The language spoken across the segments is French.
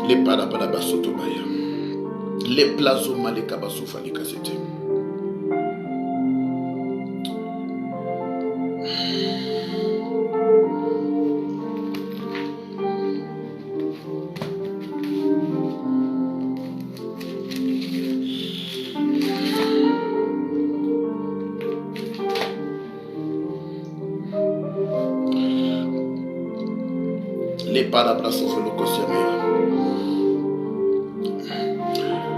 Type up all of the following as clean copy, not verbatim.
Les Padabasotobaya. Les Plazoma, les Kabasoufa, les Kassete. Les Padabasotobaya, le Kossiamea.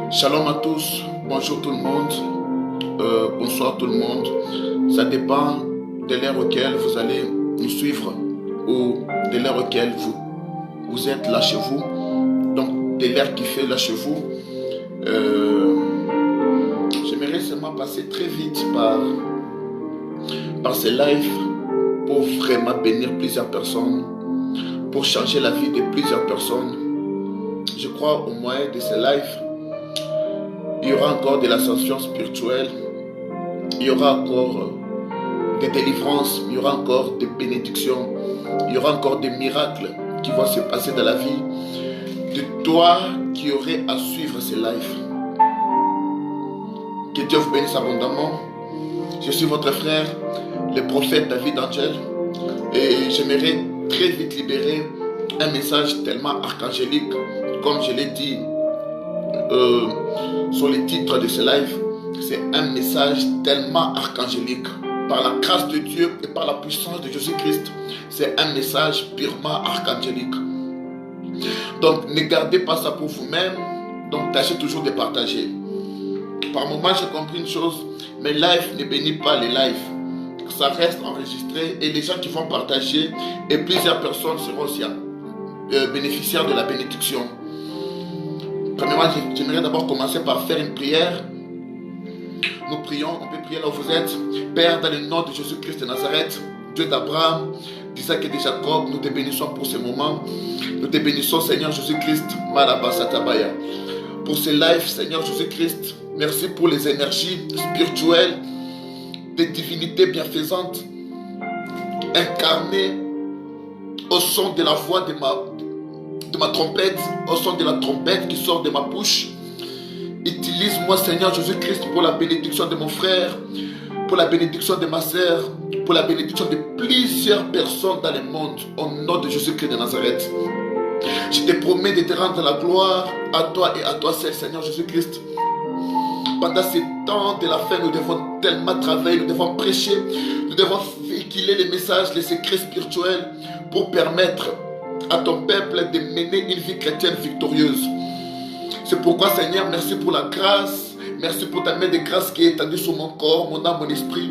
Shalom à tous, bonjour tout le monde, bonsoir tout le monde. Ça dépend de l'heure auquel vous allez nous suivre ou de l'heure auquel vous êtes là chez vous. Donc de l'heure qui fait là chez vous. J'aimerais seulement passer très vite par ces lives pour vraiment bénir plusieurs personnes, pour changer la vie de plusieurs personnes. Je crois au moyen de ces lives, il y aura encore de l'ascension spirituelle, il y aura encore des délivrances, il y aura encore des bénédictions, il y aura encore des miracles qui vont se passer dans la vie de toi qui aurais à suivre ces lives. Que Dieu vous bénisse abondamment. Je suis votre frère, le prophète David Angel, et j'aimerais très vite libérer un message tellement archangélique, comme je l'ai dit sur les titres de ce live. C'est un message tellement archangélique, par la grâce de Dieu et par la puissance de Jésus-Christ. C'est un message purement archangélique. Donc ne gardez pas ça pour vous-même, donc tâchez toujours de partager. Par moment j'ai compris une chose, mes lives ne bénissent pas les lives, ça reste enregistré et les gens qui vont partager et plusieurs personnes seront aussi bénéficiaires de la bénédiction. Premièrement, j'aimerais d'abord commencer par faire une prière. Nous prions, on peut prier là où vous êtes. Père, dans le nom de Jésus-Christ de Nazareth, Dieu d'Abraham, d'Isaac et de Jacob, nous te bénissons pour ce moment. Nous te bénissons, Seigneur Jésus-Christ, Malabasatabaya. Pour ce live, Seigneur Jésus-Christ, merci pour les énergies spirituelles, des divinités bienfaisantes, incarnées au son de la voix de ma trompette, au son de la trompette qui sort de ma bouche. Utilise-moi, Seigneur Jésus-Christ, pour la bénédiction de mon frère, pour la bénédiction de ma sœur, pour la bénédiction de plusieurs personnes dans le monde, au nom de Jésus-Christ de Nazareth. Je te promets de te rendre la gloire à toi et à toi seul, Seigneur Jésus-Christ. Pendant ces temps de la fin, nous devons tellement travailler, nous devons prêcher, nous devons véhiculer les messages, les secrets spirituels pour permettre à ton peuple de mener une vie chrétienne victorieuse. C'est pourquoi, Seigneur, merci pour la grâce, merci pour ta main de grâce qui est étendue sur mon corps, mon âme, mon esprit.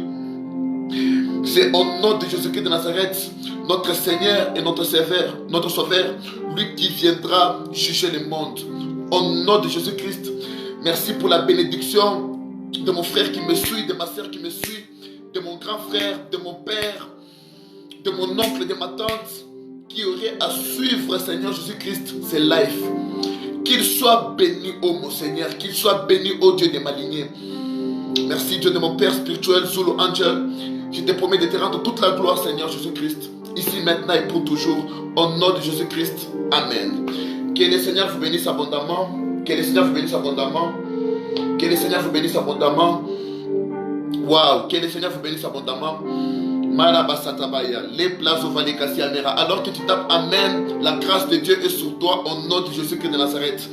C'est au nom de Jésus-Christ de Nazareth, notre Seigneur et notre Sauveur, lui qui viendra juger le monde. Au nom de Jésus-Christ, merci pour la bénédiction de mon frère qui me suit, de ma soeur qui me suit, de mon grand frère, de mon père, de mon oncle, de ma tante, qui aurait à suivre, Seigneur Jésus-Christ, ces lives. Qu'il soit béni, ô mon Seigneur, qu'il soit béni, ô Dieu de ma lignée. Merci, Dieu de mon Père spirituel, Zulu Angel. Je te promets de te rendre toute la gloire, Seigneur Jésus-Christ, ici, maintenant et pour toujours, au nom de Jésus-Christ. Amen. Que le Seigneur vous bénisse abondamment. Que le Seigneur vous bénisse abondamment. Que le Seigneur vous bénisse abondamment. Waouh, que le Seigneur vous bénisse abondamment. Les plazos alors que tu tapes Amen, la grâce de Dieu est sur toi au nom de Jésus-Christ de Nazareth.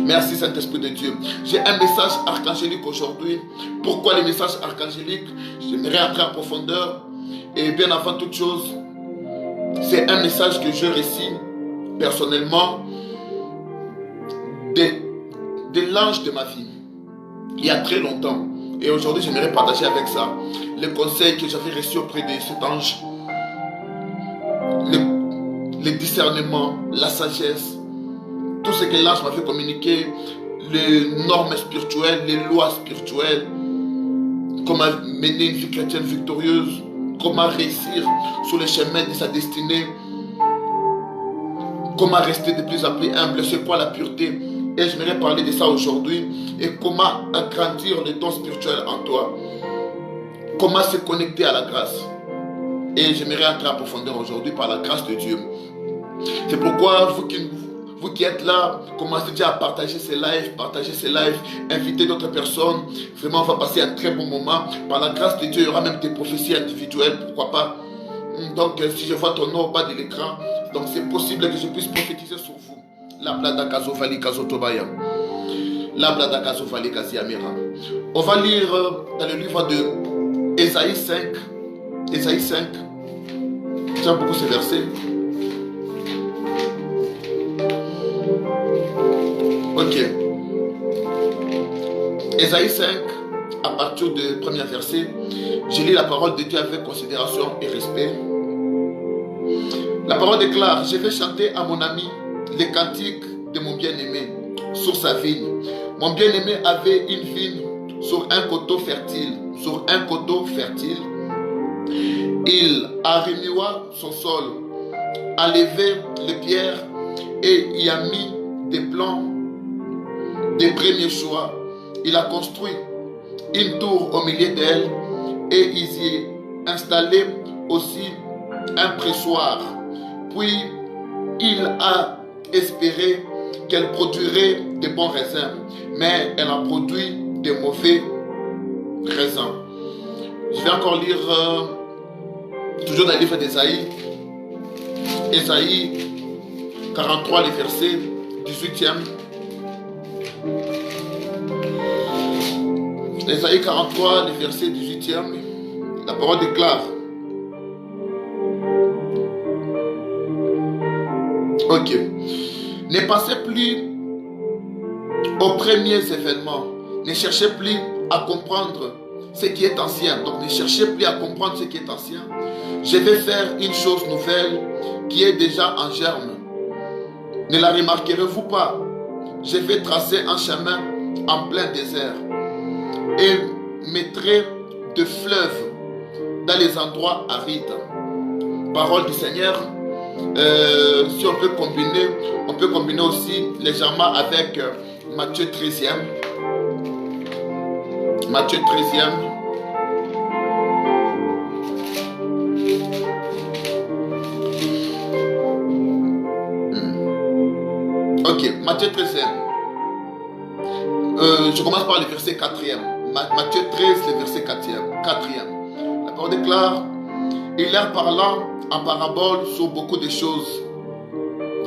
Merci Saint-Esprit de Dieu. J'ai un message archangélique aujourd'hui. Pourquoi les messages archangéliques? J'aimerais entrer en profondeur. Et bien avant toute chose, c'est un message que je récite personnellement de l'ange de ma vie, il y a très longtemps. Et aujourd'hui, j'aimerais partager avec ça les conseils que j'avais reçus auprès de cet ange, le discernement, la sagesse, tout ce que l'ange m'a fait communiquer, les normes spirituelles, les lois spirituelles, comment mener une vie chrétienne victorieuse, comment réussir sur le chemin de sa destinée, comment rester de plus en plus humble, c'est quoi la pureté. Et j'aimerais parler de ça aujourd'hui. Et comment agrandir le don spirituel en toi. Comment se connecter à la grâce. Et j'aimerais entrer en profondeur aujourd'hui par la grâce de Dieu. C'est pourquoi vous qui êtes là, commencez déjà à partager ces lives, invitez d'autres personnes. Vraiment, on va passer un très bon moment. Par la grâce de Dieu, il y aura même des prophéties individuelles, pourquoi pas. Donc, si je vois ton nom au bas de l'écran, donc c'est possible que je puisse prophétiser sur vous. La blada kazovali kazotobaya. La blada kazovali kaziamira. On va lire dans le livre de Ésaïe 5. Ésaïe 5. J'aime beaucoup ces versets. Ok. Ésaïe 5, à partir du premier verset, je lis la parole de Dieu avec considération et respect. La parole déclare: je vais chanter à mon ami les cantiques de mon bien-aimé sur sa vigne. Mon bien-aimé avait une vigne sur un coteau fertile. Sur un coteau fertile. Il arrimua son sol, a levé les pierres et y a mis des plans des premiers choix. Il a construit une tour au milieu d'elle et il y a installé aussi un pressoir. Puis il a espéré qu'elle produirait de bons raisins, mais elle a produit de mauvais raisins. Je vais encore lire toujours dans le livre d'Ésaïe, Ésaïe 43, les versets 18e. Ésaïe 43, les versets 18e. La parole déclare: ok. Ne pensez plus aux premiers événements. Ne cherchez plus à comprendre ce qui est ancien. Donc ne cherchez plus à comprendre ce qui est ancien. Je vais faire une chose nouvelle qui est déjà en germe. Ne la remarquerez-vous pas? Je vais tracer un chemin en plein désert et mettrai de fleuves dans les endroits arides. Parole du Seigneur. Si on peut combiner aussi légèrement avec Matthieu 13e. Matthieu 13e. Ok, Matthieu 13e. Je commence par le verset 4e. Matthieu 13, le verset 4e. La parole déclare: il leur parla en parabole sur beaucoup de choses.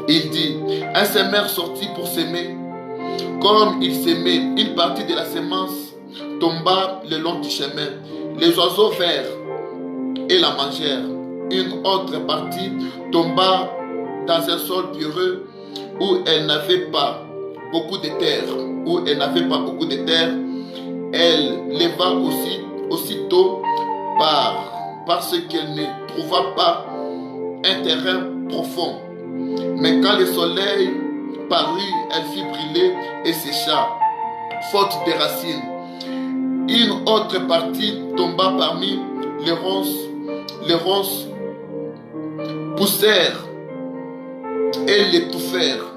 Il dit: un semeur sortit pour s'aimer. Comme il s'aimait, une partie de la semence tomba le long du chemin. Les oiseaux vinrent et la mangèrent. Une autre partie tomba dans un sol pierreux où elle n'avait pas beaucoup de terre. Elle leva aussitôt parce qu'elle ne trouva pas un terrain profond. Mais quand le soleil parut, elle fit brûler et sécha, faute de racines. Une autre partie tomba parmi les ronces. Les ronces poussèrent et l'étouffèrent.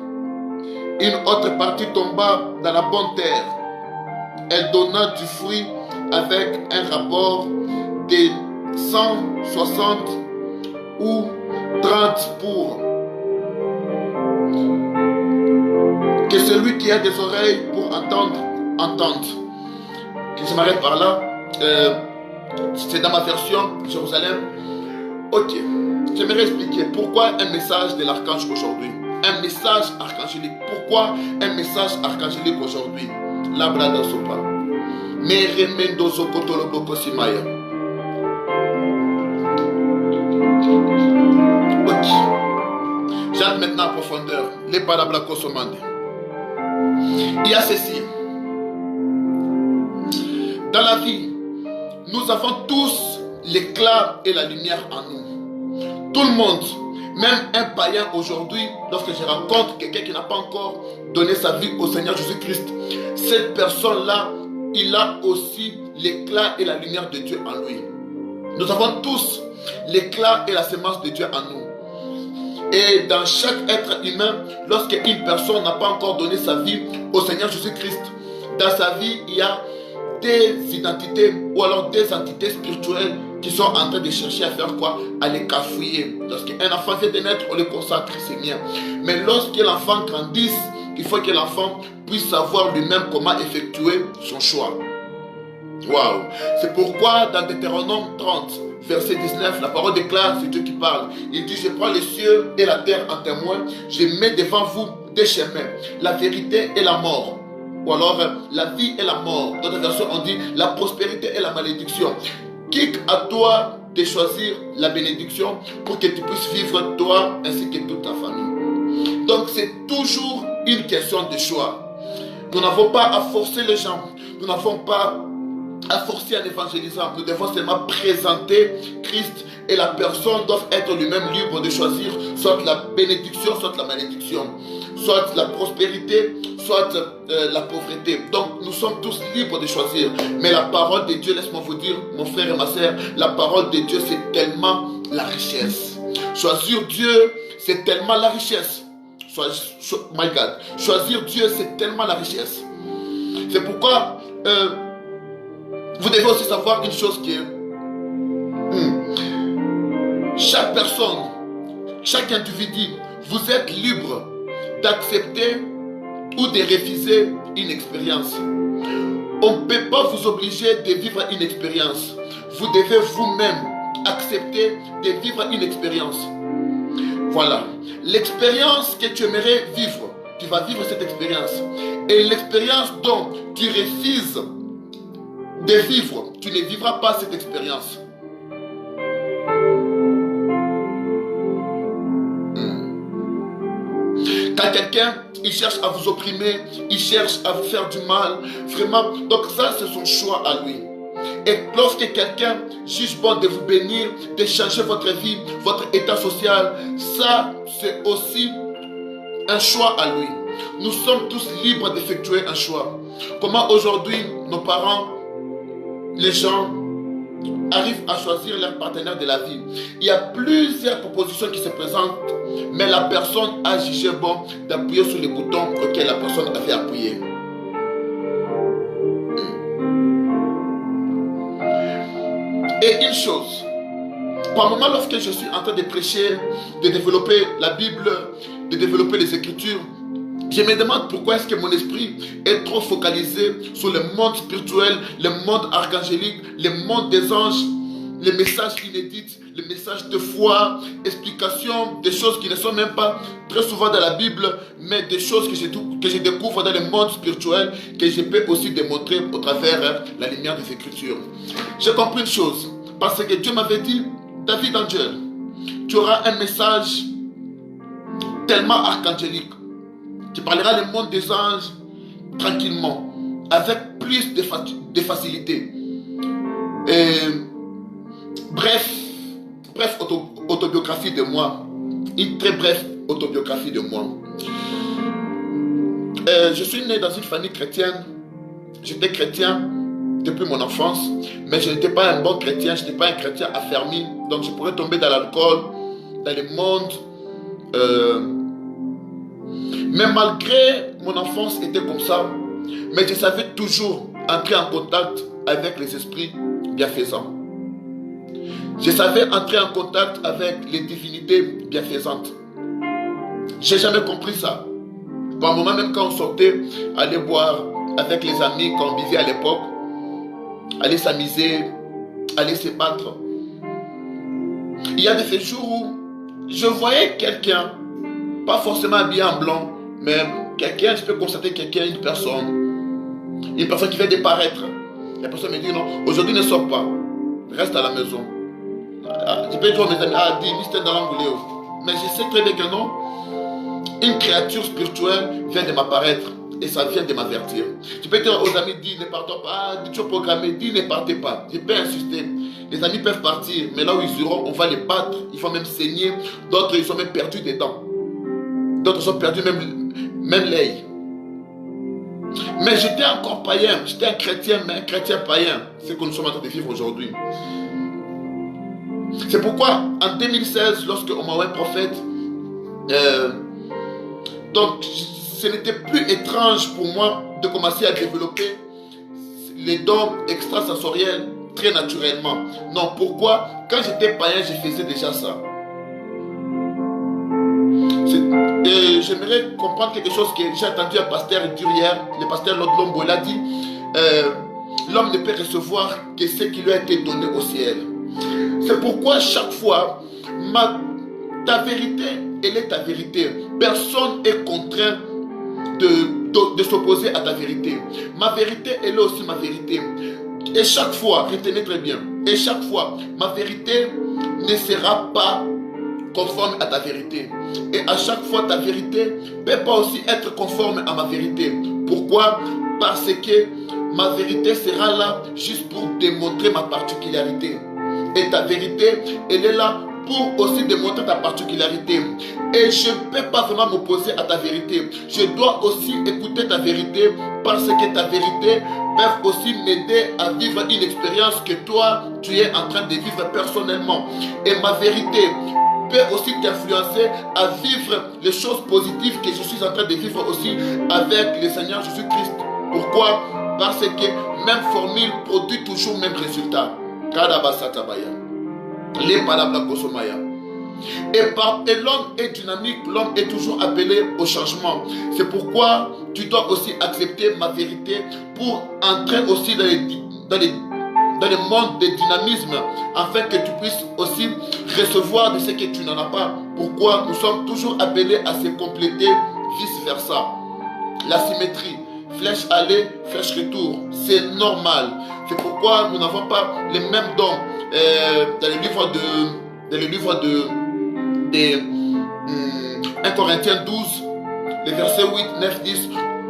Une autre partie tomba dans la bonne terre. Elle donna du fruit avec un rapport de 160 ou 30 pour. Que celui qui a des oreilles pour entendre, entende. Que je m'arrête par là. C'est dans ma version Jérusalem. Ok. J'aimerais expliquer pourquoi un message de l'archange aujourd'hui. Un message archangélique. Pourquoi un message archangélique aujourd'hui? La brada sopa. Mais remendo sokotolo boko simaya. Ok. J'entre maintenant en profondeur. Les palabras consommandes. Il y a ceci. Dans la vie, nous avons tous l'éclat et la lumière en nous. Tout le monde, même un païen aujourd'hui, lorsque je rencontre quelqu'un qui n'a pas encore donné sa vie au Seigneur Jésus-Christ, cette personne-là, il a aussi l'éclat et la lumière de Dieu en lui. Nous avons tous l'éclat et la semence de Dieu en nous. Et dans chaque être humain, lorsqu'une personne n'a pas encore donné sa vie au Seigneur Jésus-Christ, dans sa vie, il y a des identités ou alors des entités spirituelles qui sont en train de chercher à faire quoi? À les cafouiller. Lorsqu'un enfant vient de naître, on le consacre, c'est bien. Mais lorsque l'enfant grandisse, il faut que l'enfant puisse savoir lui-même comment effectuer son choix. Waouh! C'est pourquoi dans Deutéronome 30, verset 19, la parole déclare, c'est Dieu qui parle. Il dit, je prends les cieux et la terre en témoin, je mets devant vous des chemins, la vérité et la mort. Ou alors la vie et la mort. Dans d'autres versions, on dit la prospérité et la malédiction. Quitte à toi de choisir la bénédiction pour que tu puisses vivre toi ainsi que toute ta famille. Donc c'est toujours une question de choix. Nous n'avons pas à forcer les gens. Nous n'avons pas à forcer en évangélisant. Nous devons seulement présenter Christ et la personne doit être lui-même libre de choisir soit la bénédiction, soit la malédiction, soit la prospérité, soit la pauvreté. Donc nous sommes tous libres de choisir. Mais la parole de Dieu, laisse-moi vous dire, mon frère et ma soeur, la parole de Dieu c'est tellement la richesse. Choisir Dieu c'est tellement la richesse. My God, choisir Dieu c'est tellement la richesse. C'est pourquoi vous devez aussi savoir une chose qui est chaque personne, chaque individu, vous êtes libre d'accepter ou de refuser une expérience. On ne peut pas vous obliger de vivre une expérience. Vous devez vous-même accepter de vivre une expérience. Voilà. L'expérience que tu aimerais vivre, tu vas vivre cette expérience. Et l'expérience dont tu refuses de vivre, tu ne vivras pas cette expérience. Quand quelqu'un, il cherche à vous opprimer, il cherche à vous faire du mal, vraiment, donc ça c'est son choix à lui. Et lorsque quelqu'un juge bon de vous bénir, de changer votre vie, votre état social, ça c'est aussi un choix à lui. Nous sommes tous libres d'effectuer un choix. Comment aujourd'hui nos parents, les gens arrivent à choisir leur partenaire de la vie. Il y a plusieurs propositions qui se présentent, mais la personne a jugé bon d'appuyer sur les boutons auxquels la personne avait appuyé. Et une chose, par moment lorsque je suis en train de prêcher, de développer la Bible, de développer les Écritures, je me demande pourquoi est-ce que mon esprit est trop focalisé sur le monde spirituel, le monde archangélique, le monde des anges, les messages inédits, les messages de foi, explications, des choses qui ne sont même pas très souvent dans la Bible, mais des choses que je découvre dans le monde spirituel, que je peux aussi démontrer au travers la lumière des Écritures. J'ai compris une chose, parce que Dieu m'avait dit, David Angel, tu auras un message tellement archangélique. Tu parleras le monde des anges tranquillement, avec plus de facilité. Et, bref autobiographie de moi. Une très brève autobiographie de moi. Je suis né dans une famille chrétienne. J'étais chrétien depuis mon enfance, mais je n'étais pas un bon chrétien, je n'étais pas un chrétien affermi. Donc je pourrais tomber dans l'alcool, dans le monde. Mais malgré mon enfance était comme ça, mais je savais toujours entrer en contact avec les esprits bienfaisants. Je savais entrer en contact avec les divinités bienfaisantes. J'ai jamais compris ça. Par moment, même quand on sortait, aller boire avec les amis, quand on vivait à l'époque, aller s'amuser, aller se battre. Il y a des jours où je voyais quelqu'un, pas forcément habillé en blanc, mais quelqu'un, je peux constater quelqu'un, une personne qui vient de paraître. La personne me dit non, aujourd'hui ne sors pas, reste à la maison. Je peux dire à mes amis, dis, c'était dans l'anglais. Mais je sais très bien que non, une créature spirituelle vient de m'apparaître et ça vient de m'avertir. Je peux dire aux amis, dis, ne partons pas, dis, tu es programmé, dis, ne partez pas. Je peux insister. Les amis peuvent partir, mais là où ils iront, on va les battre, ils vont même saigner. D'autres, ils sont même perdus des dents. D'autres sont perdus même l'œil. Mais j'étais encore païen, j'étais un chrétien, mais un chrétien païen. C'est ce que nous sommes en train de vivre aujourd'hui. C'est pourquoi, en 2016, lorsque on m'a envoyé prophète, Euh, donc, ce n'était plus étrange pour moi de commencer à développer les dons extrasensoriels très naturellement. Non, pourquoi? Quand j'étais païen, je faisais déjà ça. Et j'aimerais comprendre quelque chose que j'ai entendu un pasteur dire hier, le pasteur Lord Lombo, il a dit l'homme ne peut recevoir que ce qui lui a été donné au ciel. C'est pourquoi chaque fois, ta vérité, elle est ta vérité. Personne n'est contraint de s'opposer à ta vérité. Ma vérité, elle est aussi ma vérité. Et chaque fois, retenez très bien, et chaque fois, ma vérité ne sera pas conforme à ta vérité. Et à chaque fois, ta vérité ne peut pas aussi être conforme à ma vérité. Pourquoi? Parce que ma vérité sera là juste pour démontrer ma particularité. Et ta vérité, elle est là pour aussi démontrer ta particularité. Et je ne peux pas vraiment m'opposer à ta vérité. Je dois aussi écouter ta vérité parce que ta vérité peut aussi m'aider à vivre une expérience que toi, tu es en train de vivre personnellement. Et ma vérité peut aussi t'influencer à vivre les choses positives que je suis en train de vivre aussi avec le Seigneur Jésus-Christ. Pourquoi? Parce que même formule produit toujours le même résultat. Et l'homme est dynamique, l'homme est toujours appelé au changement. C'est pourquoi tu dois aussi accepter ma vérité pour entrer aussi dans le monde de dynamisme, afin que tu puisses aussi recevoir de ce que tu n'en as pas. Pourquoi? Nous sommes toujours appelés à se compléter, vice versa. La symétrie, flèche aller, flèche retour, c'est normal. C'est pourquoi nous n'avons pas les mêmes dons. Dans le livre de 1 Corinthiens 12, les versets 8, 9, 10,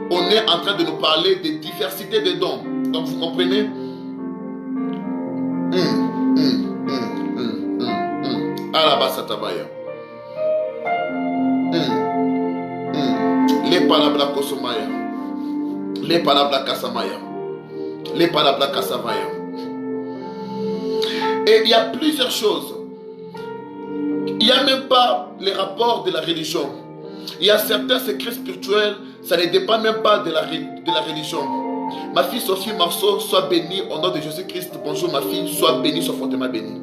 on est en train de nous parler de diversité de dons. Donc vous comprenez? Les palabras kosomaya, les palabras kasamaya, les palabras kasavaya. Et il y a plusieurs choses. Il n'y a même pas les rapports de la religion. Il y a certains secrets spirituels, ça ne dépend même pas de la religion. Ma fille Sophie Marceau, sois bénie au nom de Jésus-Christ. Bonjour ma fille, sois bénie, sois fortement bénie.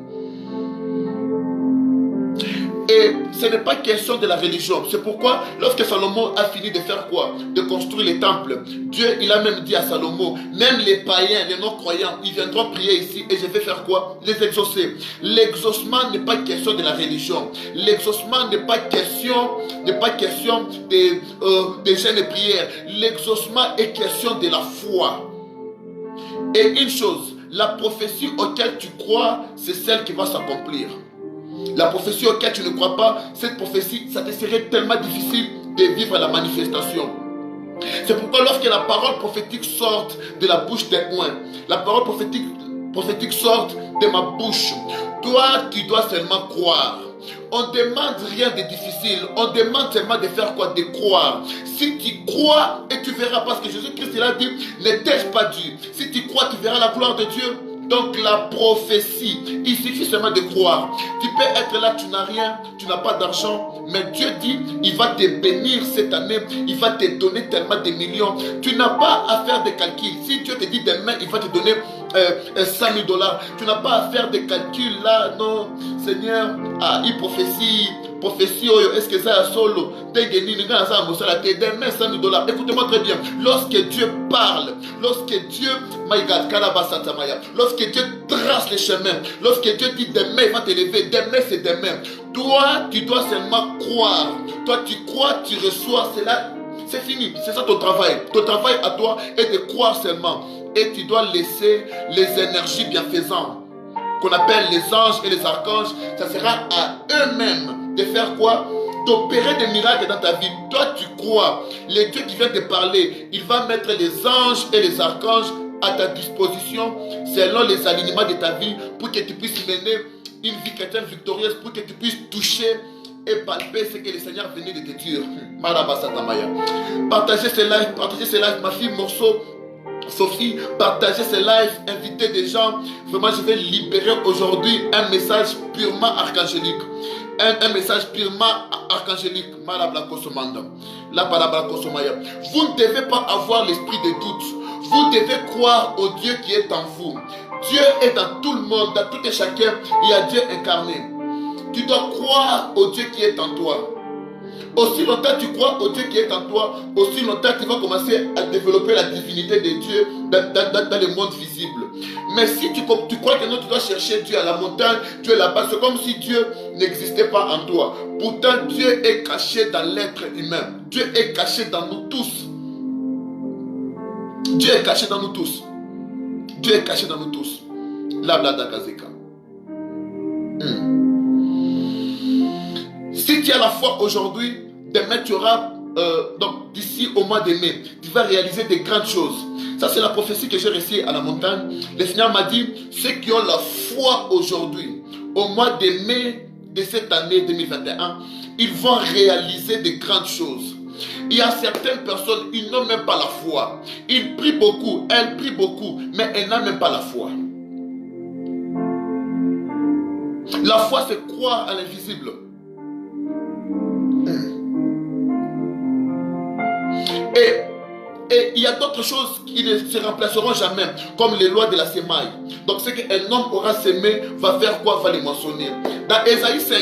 Et ce n'est pas question de la religion. C'est pourquoi lorsque Salomon a fini de faire quoi? De construire les temples. Dieu, il a même dit à Salomon, même les païens, les non-croyants, ils viendront prier ici et je vais faire quoi? Les exaucer. L'exaucement n'est pas question de la religion. L'exaucement n'est pas question des jeûnes et prières. L'exaucement est question de la foi. Et une chose, la prophétie auquel tu crois, c'est celle qui va s'accomplir. La prophétie auquel tu ne crois pas, cette prophétie, ça te serait tellement difficile de vivre la manifestation. C'est pourquoi lorsque la parole prophétique sort de la bouche des oins, la parole prophétique sort de ma bouche, toi, tu dois seulement croire. On ne demande rien de difficile, on demande seulement de faire quoi? De croire. Si tu crois, et tu verras, parce que Jésus-Christ il a dit, ne t'ai-je pas dit, si tu crois, tu verras la gloire de Dieu. Donc la prophétie, il suffit seulement de croire. Tu peux être là, tu n'as rien, tu n'as pas d'argent, mais Dieu dit, il va te bénir cette année, il va te donner tellement de millions. Tu n'as pas à faire des calculs. Si Dieu te dit demain, il va te donner 100 000 $, tu n'as pas à faire des calculs là, non, Seigneur, il prophétie, est-ce que ça a solo, demain 100 000 $. Écoutez-moi très bien, lorsque Dieu parle, lorsque Dieu, my God, lorsque Dieu trace les chemins, lorsque Dieu dit demain il va te lever, demain c'est demain, toi tu dois seulement croire. Toi tu crois, tu reçois, c'est là, c'est fini, c'est ça ton travail. Ton travail à toi est de croire seulement. Et tu dois laisser les énergies bienfaisantes qu'on appelle les anges et les archanges, ça sera à eux-mêmes de faire quoi? D'opérer des miracles dans ta vie. Toi tu crois, le Dieu qui vient te parler, il va mettre les anges et les archanges à ta disposition selon les alignements de ta vie pour que tu puisses mener une vie chrétienne victorieuse, pour que tu puisses toucher et palper ce que le Seigneur venait de te dire. Partagez ce live, ma fille Morceau. Sophie, partagez ces lives, invitez des gens. Vraiment, je vais libérer aujourd'hui un message purement archangélique. Un message purement archangélique. Vous ne devez pas avoir l'esprit de doute. Vous devez croire au Dieu qui est en vous. Dieu est dans tout le monde, dans tout et chacun. Il y a Dieu incarné. Tu dois croire au Dieu qui est en toi. Aussi longtemps tu crois au Dieu qui est en toi, aussi longtemps tu vas commencer à développer la divinité de Dieu dans le monde visible. Mais si tu crois que non, tu dois chercher Dieu à la montagne, Dieu est là-bas, c'est comme si Dieu n'existait pas en toi. Pourtant, Dieu est caché dans l'être humain. Dieu est caché dans nous tous. Dieu est caché dans nous tous. Dieu est caché dans nous tous. Labla Kazeka. Si tu as la foi aujourd'hui, demain tu auras, donc d'ici au mois de mai, tu vas réaliser des grandes choses. Ça c'est la prophétie que j'ai reçue à la montagne. Le Seigneur m'a dit, ceux qui ont la foi aujourd'hui, au mois de mai de cette année 2021, ils vont réaliser des grandes choses. Il y a certaines personnes, ils n'ont même pas la foi. Ils prient beaucoup, elles prient beaucoup, mais elles n'ont même pas la foi. La foi c'est croire à l'invisible. Et il y a d'autres choses qui ne se remplaceront jamais, comme les lois de la semaille. Donc, ce qu'un homme aura semé va faire quoi? Va les moissonner. Dans Ésaïe 5,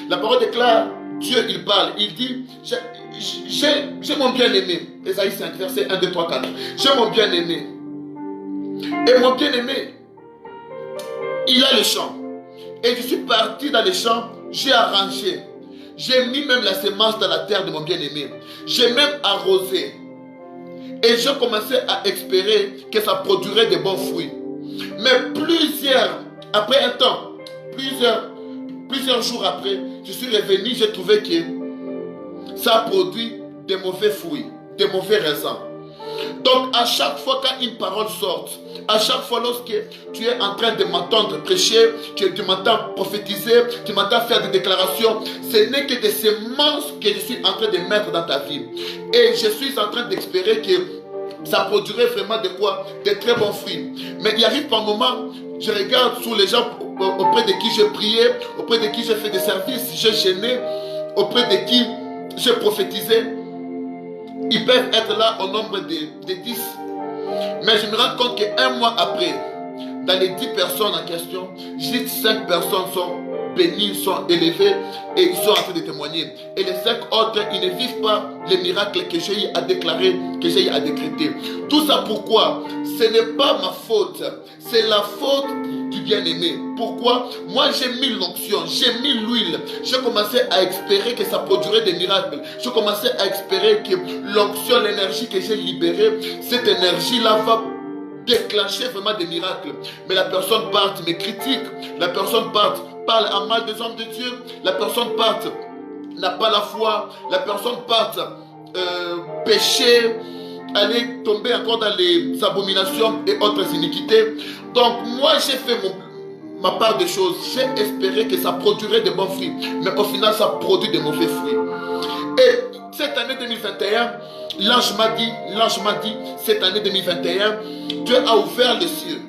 la parole déclare, Dieu il parle, il dit, j'ai mon bien-aimé. Ésaïe 5, verset 1, 2, 3, 4. J'ai mon bien-aimé. Et mon bien-aimé, il a le champ. Et je suis parti dans les champs, j'ai arrangé. J'ai mis même la semence dans la terre de mon bien-aimé. J'ai même arrosé. Et j'ai commencé à espérer que ça produirait de bons fruits. Mais après un temps, plusieurs jours après, je suis revenu, j'ai trouvé que ça produit de mauvais fruits, de mauvais raisins. Donc à chaque fois qu'une parole sort, à chaque fois lorsque tu es en train de m'entendre prêcher, que tu m'entends prophétiser, tu m'entends faire des déclarations, ce n'est que des semences que je suis en train de mettre dans ta vie. Et je suis en train d'espérer que ça produirait vraiment de quoi? De très bons fruits. Mais il arrive par moments, je regarde sur les gens auprès de qui j'ai prié, auprès de qui j'ai fait des services, j'ai gêné, auprès de qui j'ai prophétisé. Ils peuvent être là au nombre de 10. Mais je me rends compte qu'un mois après, dans les 10 personnes en question, juste 5 personnes sont bénies, sont élevées et ils sont en train de témoigner. Et les 5 autres, ils ne vivent pas les miracles que j'ai eu à déclarer, que j'ai eu à décréter. Tout ça pourquoi? Ce n'est pas ma faute, c'est la faute du bien-aimé. Pourquoi? Moi j'ai mis l'onction, j'ai mis l'huile, j'ai commencé à espérer que ça produirait des miracles. Je commençais à espérer que l'onction, l'énergie que j'ai libérée, cette énergie-là va déclencher vraiment des miracles. Mais la personne part, me critique, la personne parle à mal des hommes de Dieu, la personne part, n'a pas la foi, la personne part pécher, aller tomber encore dans les abominations et autres iniquités. Donc moi j'ai fait ma part des choses, j'ai espéré que ça produirait de bons fruits, mais au final ça produit de mauvais fruits. Et cette année 2021, l'ange m'a dit, cette année 2021, Dieu a ouvert les cieux.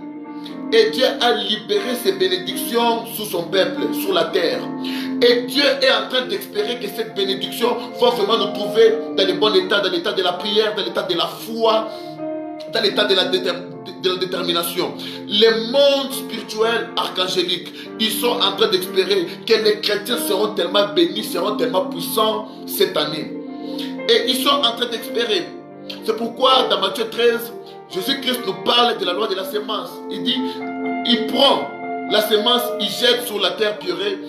Et Dieu a libéré ses bénédictions sur son peuple, sur la terre. Et Dieu est en train d'espérer que cette bénédiction va vraiment nous trouver dans le bon état, dans l'état de la prière, dans l'état de la foi, dans l'état de la détermination. Les mondes spirituels archangéliques, ils sont en train d'espérer que les chrétiens seront tellement bénis, seront tellement puissants cette année. Et ils sont en train d'espérer. C'est pourquoi dans Matthieu 13, Jésus-Christ nous parle de la loi de la semence. Il dit, il prend la semence, il jette sur la terre pierreux.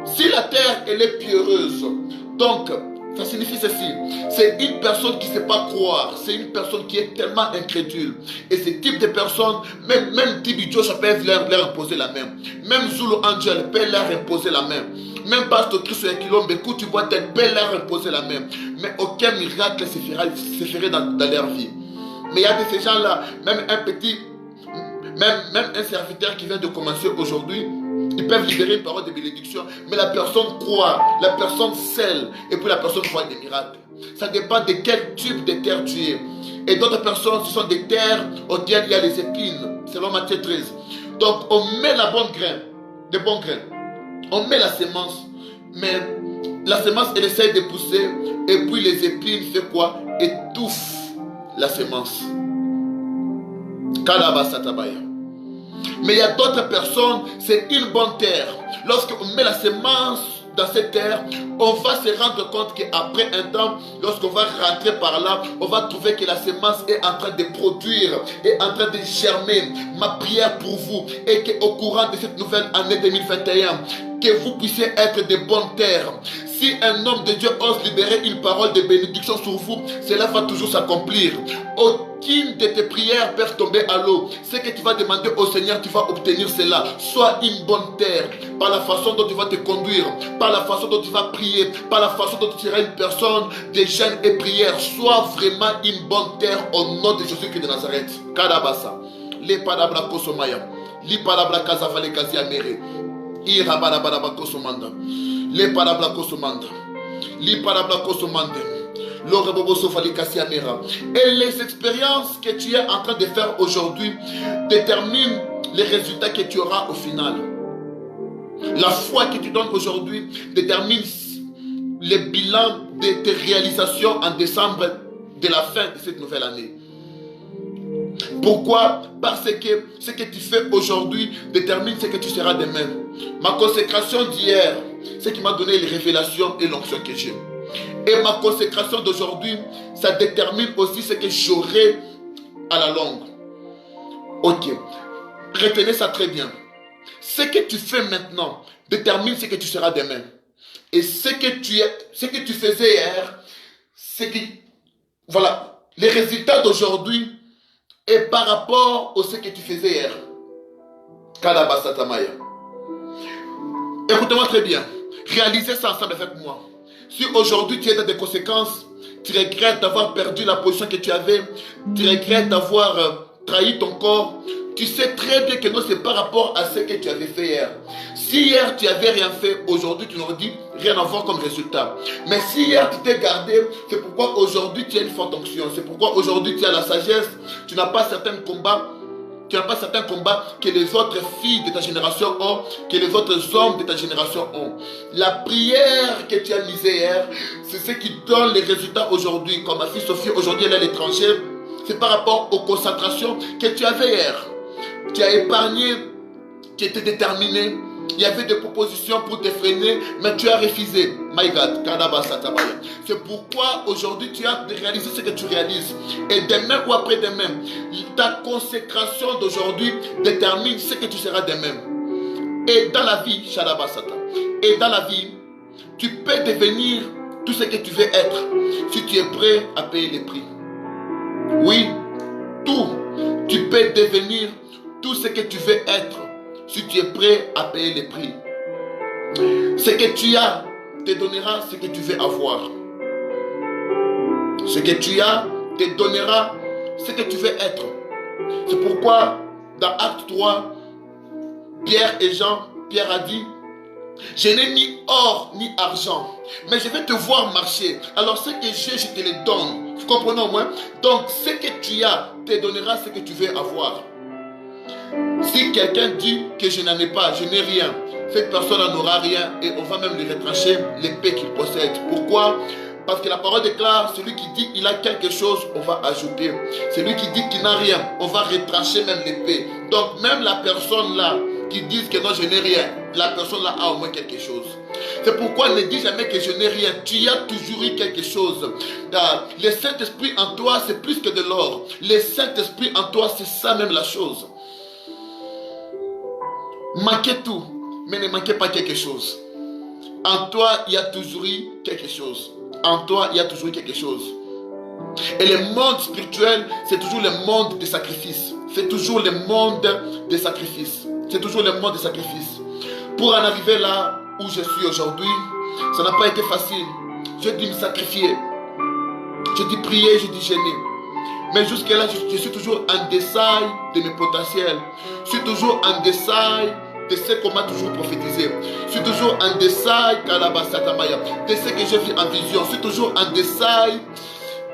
Si la terre, elle est pierreuse, donc, ça signifie ceci. C'est une personne qui ne sait pas croire. C'est une personne qui est tellement incrédule. Et ce type de personne, même Tibi Joshua peut leur imposer la main. Même Zulu Angel peut leur imposer la main. Même Pasteur Christ et Kilombe, écoute, tu vois, peut leur imposer la main. Mais aucun miracle se ferait dans leur vie. Mais il y a de ces gens-là, même un serviteur qui vient de commencer aujourd'hui, Ils peuvent libérer une parole de bénédiction, mais la personne croit, la personne scelle, et puis la personne voit des miracles. Ça dépend de quel type de terre tu es. Et d'autres personnes, ce sont des terres auxquelles il y a les épines, selon Matthieu 13. Donc, on met la bonne graine, des bons grains. On met la semence, mais la semence, elle essaie de pousser, et puis les épines, fait quoi? Étouffent la semence. Kalabasatabaya. Mais il y a d'autres personnes, c'est une bonne terre. Lorsqu'on met la semence dans cette terre, on va se rendre compte qu'après un temps, lorsqu'on va rentrer par là, on va trouver que la semence est en train de produire, est en train de germer. Ma prière pour vous est qu'au courant de cette nouvelle année 2021, que vous puissiez être de bonnes terres. Si un homme de Dieu ose libérer une parole de bénédiction sur vous, cela va toujours s'accomplir. Aucune de tes prières peut tomber à l'eau. Ce que tu vas demander au Seigneur, tu vas obtenir cela. Sois une bonne terre, par la façon dont tu vas te conduire, par la façon dont tu vas prier, par la façon dont tu seras une personne de jeûne et prière. Sois vraiment une bonne terre au nom de Jésus-Christ de Nazareth. Kadabasa. Les padabra kosomaya. Li padabra kazavale kaziamere. Irabarabara kosomanda. Les parabla kosomanda. Les parabla kosomanda. Et les expériences que tu es en train de faire aujourd'hui déterminent les résultats que tu auras au final. La foi que tu donnes aujourd'hui détermine le bilan de tes réalisations en décembre de la fin de cette nouvelle année. Pourquoi? Parce que ce que tu fais aujourd'hui détermine ce que tu seras demain. Ma consécration d'hier, ce qui m'a donné les révélations et l'onction que j'ai. Et ma consécration d'aujourd'hui, ça détermine aussi ce que j'aurai à la longue. Ok. Retenez ça très bien. Ce que tu fais maintenant détermine ce que tu seras demain. Et ce que tu faisais hier, voilà, les résultats d'aujourd'hui est par rapport à ce que tu faisais hier. Kalabasatamaya. Écoutez-moi très bien. Réalisez ça ensemble avec moi. Si aujourd'hui tu es dans des conséquences, tu regrettes d'avoir perdu la position que tu avais, tu regrettes d'avoir trahi ton corps, tu sais très bien que non, c'est par rapport à ce que tu avais fait hier. Si hier tu n'avais rien fait, aujourd'hui tu n'aurais dit rien à voir comme résultat. Mais si hier tu t'es gardé, c'est pourquoi aujourd'hui tu as une forte onction. C'est pourquoi aujourd'hui tu as la sagesse, tu n'as pas certains combats. Tu n'as pas certains combats que les autres filles de ta génération ont, que les autres hommes de ta génération ont. La prière que tu as mise hier, c'est ce qui donne les résultats aujourd'hui. Comme ma fille Sophie, aujourd'hui elle est à l'étranger, c'est par rapport aux concentrations que tu avais hier. Tu as épargné, tu étais déterminé. Il y avait des propositions pour te freiner, mais tu as refusé. My God, c'est pourquoi aujourd'hui tu as réalisé ce que tu réalises. Et demain ou après-demain, ta consécration d'aujourd'hui détermine ce que tu seras demain. Et dans la vie, et dans la vie, tu peux devenir tout ce que tu veux être si tu es prêt à payer les prix. Oui, tout. Tu peux devenir tout ce que tu veux être si tu es prêt à payer les prix. Ce que tu as te donnera ce que tu veux avoir. Ce que tu as te donnera ce que tu veux être. C'est pourquoi dans Acte 3, Pierre a dit: je n'ai ni or ni argent, mais je vais te voir marcher. Alors ce que j'ai, je te le donne. Vous comprenez au moins? Donc ce que tu as te donnera ce que tu veux avoir. Si quelqu'un dit que je n'en ai pas, je n'ai rien, cette personne n'en aura rien et on va même lui retrancher l'épée qu'il possède. Pourquoi? Parce que la parole déclare, celui qui dit qu'il a quelque chose, on va ajouter. Celui qui dit qu'il n'a rien, on va retrancher même l'épée. Donc même la personne là qui dit que non, je n'ai rien, la personne là a au moins quelque chose. C'est pourquoi ne dis jamais que je n'ai rien. Tu as toujours eu quelque chose. Le Saint-Esprit en toi, c'est plus que de l'or. Le Saint-Esprit en toi, c'est ça même la chose. Manquez tout, mais ne manquez pas quelque chose. En toi, il y a toujours eu quelque chose. En toi, il y a toujours eu quelque chose. Et le monde spirituel, c'est toujours le monde des sacrifices. C'est toujours le monde des sacrifices. C'est toujours le monde des sacrifices. Pour en arriver là où je suis aujourd'hui, ça n'a pas été facile. Je dis me sacrifier. Je dis prier, je dis jeûner. Mais jusque-là, je suis toujours en détail de mes potentiels. Je suis toujours en détail de ce qu'on m'a toujours prophétisé. Je suis toujours en détail, Kalabasatamaya, de ce que j'ai vu en vision. Je suis toujours en détail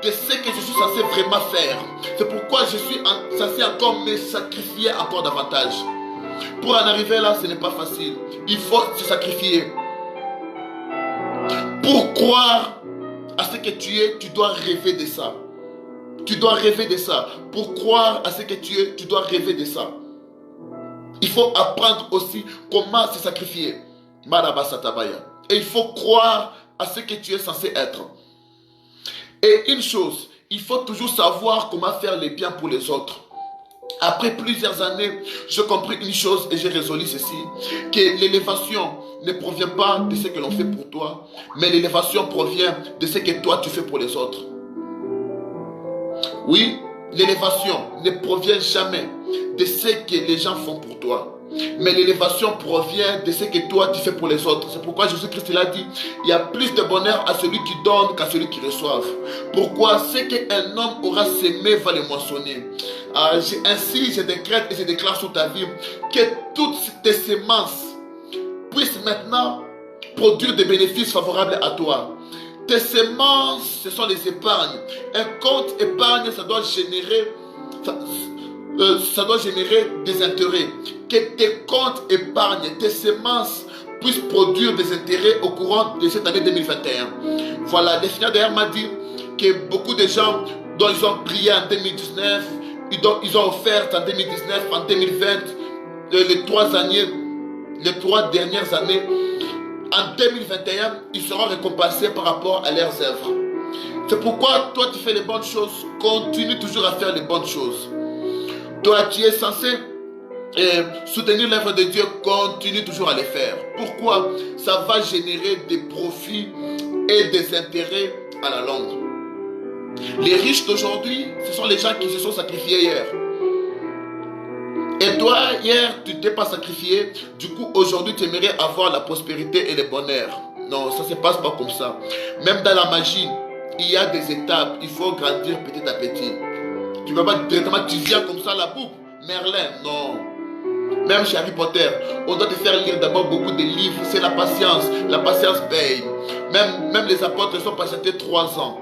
de ce que je suis censé vraiment faire. C'est pourquoi je suis censé encore me sacrifier encore davantage. Pour en arriver là, ce n'est pas facile. Il faut se sacrifier. Pour croire à ce que tu es, tu dois rêver de ça. Tu dois rêver de ça. Pour croire à ce que tu es, tu dois rêver de ça. Il faut apprendre aussi comment se sacrifier. Et il faut croire à ce que tu es censé être. Et une chose, il faut toujours savoir comment faire le bien pour les autres. Après plusieurs années, j'ai compris une chose et j'ai résolu ceci, que l'élévation ne provient pas de ce que l'on fait pour toi, mais l'élévation provient de ce que toi tu fais pour les autres. Oui, l'élévation ne provient jamais de ce que les gens font pour toi, mais l'élévation provient de ce que toi tu fais pour les autres. C'est pourquoi Jésus-Christ l'a dit, il y a plus de bonheur à celui qui donne qu'à celui qui reçoit. Pourquoi? Ce qu'un homme aura semé va le moissonner. Ainsi je décrète et je déclare sur ta vie que toutes tes semences puissent maintenant produire des bénéfices favorables à toi. Tes semences, ce sont les épargnes. Un compte épargne, ça doit générer des intérêts. Que tes comptes épargne, tes semences puissent produire des intérêts au courant de cette année 2021. Voilà, le Seigneur d'ailleurs m'a dit que beaucoup de gens dont ils ont prié en 2019, ils ont offert en 2019, en 2020, les 3 dernières années, en 2021, ils seront récompensés par rapport à leurs œuvres. C'est pourquoi toi tu fais les bonnes choses, continue toujours à faire les bonnes choses. Toi tu es censé soutenir l'œuvre de Dieu, continue toujours à les faire. Pourquoi? Ça va générer des profits et des intérêts à la longue. Les riches d'aujourd'hui, ce sont les gens qui se sont sacrifiés hier. Et toi, hier, tu ne t'es pas sacrifié. Du coup, aujourd'hui, tu aimerais avoir la prospérité et le bonheur. Non, ça ne se passe pas comme ça. Même dans la magie, il y a des étapes. Il faut grandir petit à petit. Tu ne vas pas directement, tu viens comme ça, la poupe. Merlin, non. Même chez Harry Potter, on doit te faire lire d'abord beaucoup de livres. C'est la patience. La patience paye. Même les apôtres sont patientés 3 ans.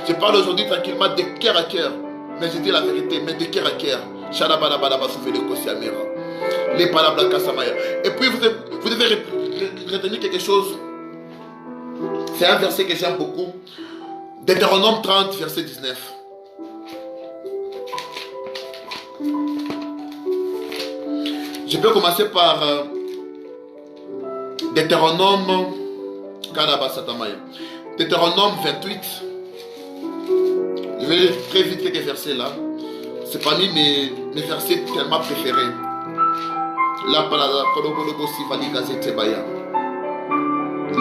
Je parle aujourd'hui tranquillement de cœur à cœur, mais je dis la vérité, mais de cœur à cœur. Et puis vous devez retenir quelque chose. C'est un verset que j'aime beaucoup. Deutéronome 30, verset 19. Je peux commencer par Deutéronome 28. Je vais lire très vite quelques versets là. C'est parmi mes versets tellement préférés. La palabra kologologosi valigazete baya.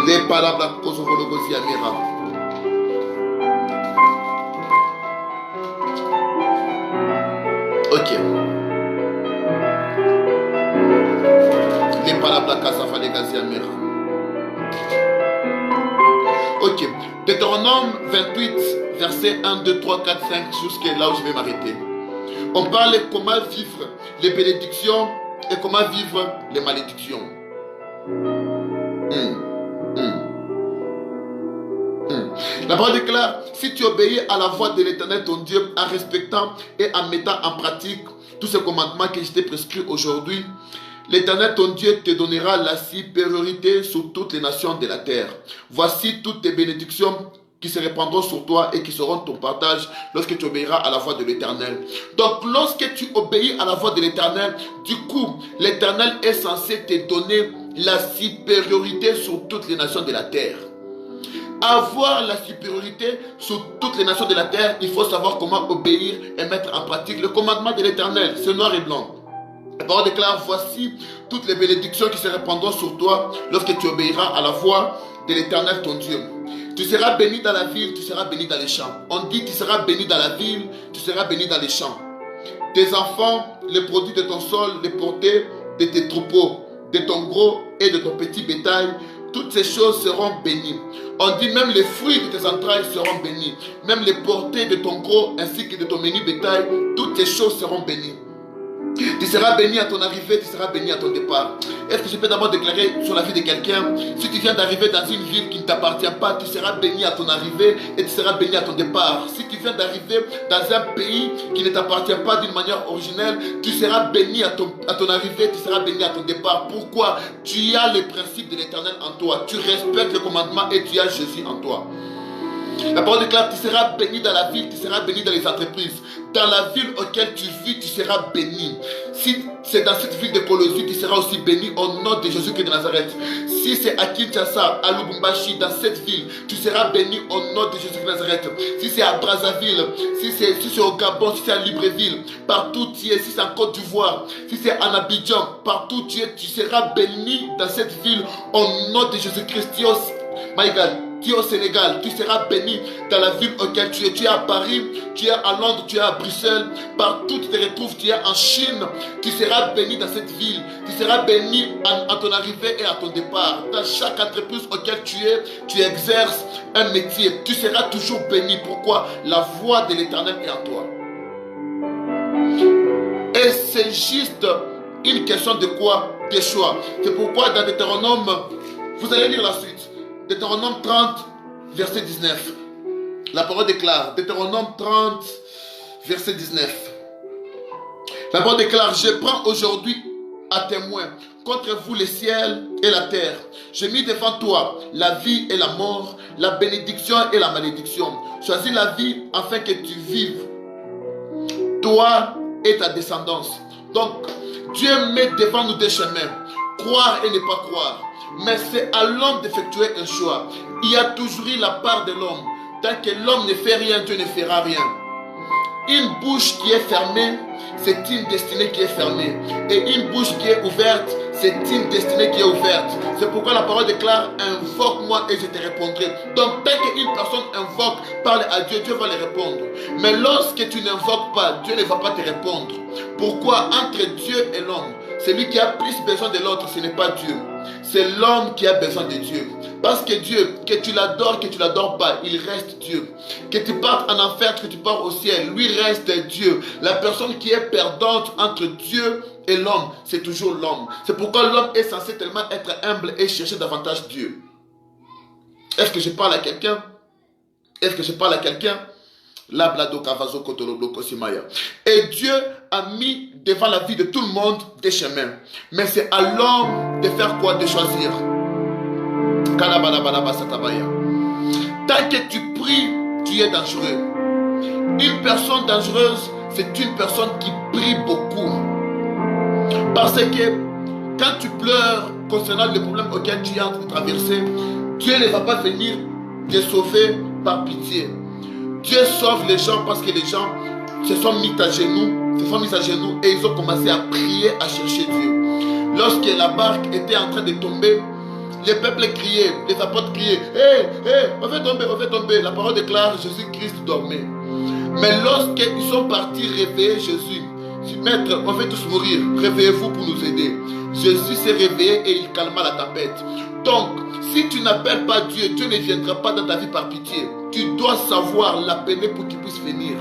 Les palabras kozogologosi amira. Ok. Les palabras kasafaligazi amira. Ok, Deutéronome 28, versets 1, 2, 3, 4, 5, jusqu'à là où je vais m'arrêter. On parle comment vivre les bénédictions et comment vivre les malédictions. La parole déclare, si tu obéis à la voix de l'Éternel ton Dieu en respectant et en mettant en pratique tous ces commandements que je t'ai prescrits aujourd'hui, l'Éternel ton Dieu te donnera la supériorité sur toutes les nations de la terre. Voici toutes tes bénédictions qui se répandront sur toi et qui seront ton partage lorsque tu obéiras à la voix de l'Éternel. Donc lorsque tu obéis à la voix de l'Éternel, du coup, l'Éternel est censé te donner la supériorité sur toutes les nations de la terre. Avoir la supériorité sur toutes les nations de la terre, il faut savoir comment obéir et mettre en pratique le commandement de l'Éternel. C'est noir et blanc. La parole déclare, voici toutes les bénédictions qui se répandront sur toi lorsque tu obéiras à la voix de l'Éternel ton Dieu. Tu seras béni dans la ville, tu seras béni dans les champs. On dit tu seras béni dans la ville, tu seras béni dans les champs. Tes enfants, les produits de ton sol, les portées de tes troupeaux, de ton gros et de ton petit bétail, toutes ces choses seront bénies. On dit même les fruits de tes entrailles seront bénis. Même les portées de ton gros ainsi que de ton menu bétail, toutes ces choses seront bénies. Tu seras béni à ton arrivée, tu seras béni à ton départ. Est-ce que je peux d'abord déclarer sur la vie de quelqu'un? Si tu viens d'arriver dans une ville qui ne t'appartient pas, tu seras béni à ton arrivée et tu seras béni à ton départ. Si tu viens d'arriver dans un pays qui ne t'appartient pas d'une manière originelle, tu seras béni à ton arrivée, tu seras béni à ton départ. Pourquoi? Tu as les principes de l'Éternel en toi. Tu respectes le commandement et tu as Jésus en toi. La parole déclare, tu seras béni dans la ville, tu seras béni dans les entreprises. Dans la ville auquel tu vis, tu seras béni. Si c'est dans cette ville de Colosie, tu seras aussi béni au nom de Jésus-Christ de Nazareth. Si c'est à Kinshasa, à Lubumbashi, dans cette ville, tu seras béni au nom de Jésus-Christ de Nazareth. Si c'est à Brazzaville, si c'est au Gabon, si c'est à Libreville, partout tu es, si c'est en Côte d'Ivoire, si c'est en Abidjan, partout tu es, tu seras béni dans cette ville au nom de Jésus-Christ. My God. Tu es au Sénégal, tu seras béni dans la ville auquel tu es. Tu es à Paris, tu es à Londres, tu es à Bruxelles, partout tu te retrouves, tu es en Chine. Tu seras béni dans cette ville. Tu seras béni à ton arrivée et à ton départ. Dans chaque entreprise auquel tu exerces un métier. Tu seras toujours béni. Pourquoi? La voix de l'Éternel est en toi. Et c'est juste une question de quoi? Des choix. C'est pourquoi dans Deutéronome, vous allez lire la suite. Deutéronome 30, verset 19. La parole déclare, Deutéronome 30, verset 19. La parole déclare, je prends aujourd'hui à témoin contre vous les ciels et la terre. J'ai mis devant toi la vie et la mort, la bénédiction et la malédiction. Choisis la vie afin que tu vives, toi et ta descendance. Donc, Dieu met devant nous des chemins, croire et ne pas croire. Mais c'est à l'homme d'effectuer un choix. Il y a toujours eu la part de l'homme. Tant que l'homme ne fait rien, Dieu ne fera rien. Une bouche qui est fermée, c'est une destinée qui est fermée. Et une bouche qui est ouverte, c'est une destinée qui est ouverte. C'est pourquoi la parole déclare, invoque-moi et je te répondrai. Donc tant qu'une personne invoque, parle à Dieu, Dieu va lui répondre. Mais lorsque tu n'invoques pas, Dieu ne va pas te répondre. Pourquoi? Entre Dieu et l'homme, celui qui a plus besoin de l'autre, ce n'est pas Dieu. C'est l'homme qui a besoin de Dieu. Parce que Dieu, que tu l'adores pas, il reste Dieu. Que tu partes en enfer, que tu pars au ciel, lui reste Dieu. La personne qui est perdante entre Dieu et l'homme, c'est toujours l'homme. C'est pourquoi l'homme est censé tellement être humble et chercher davantage Dieu. Est-ce que je parle à quelqu'un? Est-ce que je parle à quelqu'un? Et Dieu a mis devant la vie de tout le monde des chemins. Mais c'est à l'homme de faire quoi? De choisir. Tant que tu pries, tu es dangereux. Une personne dangereuse, c'est une personne qui prie beaucoup. Parce que quand tu pleures concernant le problème auquel tu es en train de traverser, Dieu ne va pas venir te sauver par pitié. Dieu sauve les gens parce que les gens se sont mis à genoux, et ils ont commencé à prier, à chercher Dieu. Lorsque la barque était en train de tomber, les peuples criaient, les apôtres criaient, on fait tomber. La parole déclare, Jésus-Christ dormait. Mais lorsqu'ils sont partis réveiller Jésus, Maître, on va tous mourir, réveillez-vous pour nous aider. Jésus s'est réveillé et il calma la tempête. Donc, si tu n'appelles pas Dieu, Dieu ne viendra pas dans ta vie par pitié. Tu dois savoir l'appeler pour qu'il puisse venir.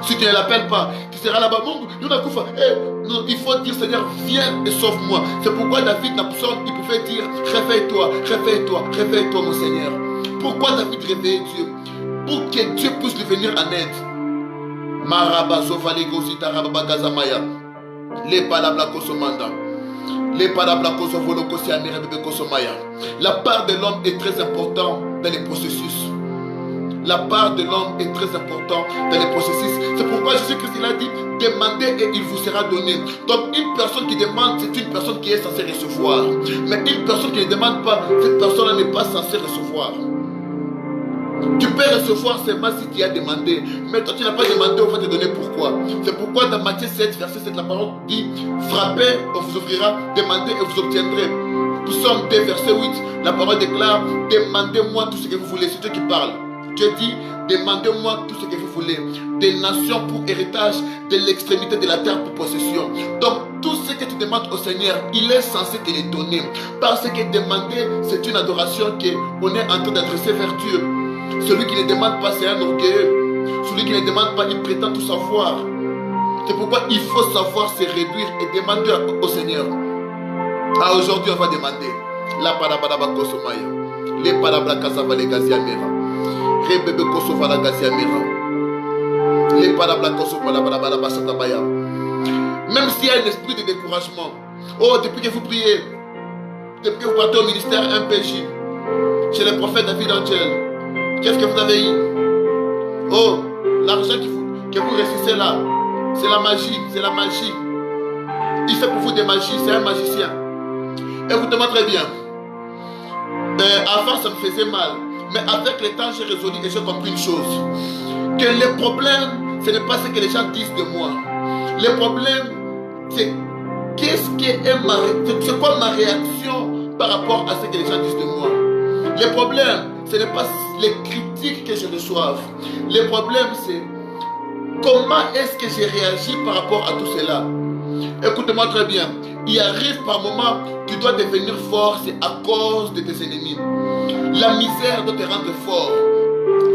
Si tu ne l'appelles pas, tu seras là-bas. Non, il faut dire, Seigneur, viens et sauve-moi. C'est pourquoi David, il pouvait dire, réveille-toi, réveille-toi, réveille-toi, mon Seigneur. Pourquoi David réveillait Dieu? Pour que Dieu puisse lui venir en aide. La part de l'homme est très importante dans les processus. La part de l'homme est très importante dans les processus. C'est pourquoi Jésus-Christ a dit, demandez et il vous sera donné. Donc une personne qui demande, c'est une personne qui est censée recevoir. Mais une personne qui ne demande pas, cette personne n'est pas censée recevoir. Tu peux recevoir seulement si tu as demandé. Mais toi tu n'as pas demandé, on va te donner pourquoi. C'est pourquoi dans Matthieu 7, verset 7, la parole dit, frappez, on vous ouvrira, demandez et vous obtiendrez. Psaume 2, verset 8, la parole déclare, demandez-moi tout ce que vous voulez. C'est Dieu qui parle. Dieu dit, demandez-moi tout ce que vous voulez. Des nations pour héritage, de l'extrémité de la terre pour possession. Donc, tout ce que tu demandes au Seigneur, il est censé te les donner. Parce que demander, c'est une adoration qu'on est en train d'adresser vers Dieu. Celui qui ne demande pas, c'est un orgueilleux. Celui qui ne demande pas, il prétend tout savoir. C'est pourquoi il faut savoir se réduire et demander au Seigneur. Ah, aujourd'hui, on va demander. La parababa kosomaya. Les parabla kasava les gaziamera. Rebebe kosova la gaziamera. Les parabla kosova la parababa satabaya. Même s'il y a un esprit de découragement. Oh, depuis que vous priez, depuis que vous partez au ministère MPJ, chez le prophète David Angel, qu'est-ce que vous avez eu? Oh, l'argent que vous réussissez là, c'est la magie, c'est la magie. Il fait pour vous des magies, c'est un magicien. Écoutez-moi très bien. Avant, ça me faisait mal. Mais avec le temps, j'ai résolu et j'ai compris une chose. Que le problème, ce n'est pas ce que les gens disent de moi. Le problème, c'est c'est quoi ma réaction par rapport à ce que les gens disent de moi. Le problème, ce n'est pas les critiques que je reçois. Le problème, c'est comment est-ce que j'ai réagi par rapport à tout cela. Écoute-moi très bien. Il arrive par moment, tu dois devenir fort, c'est à cause de tes ennemis. La misère doit te rendre fort.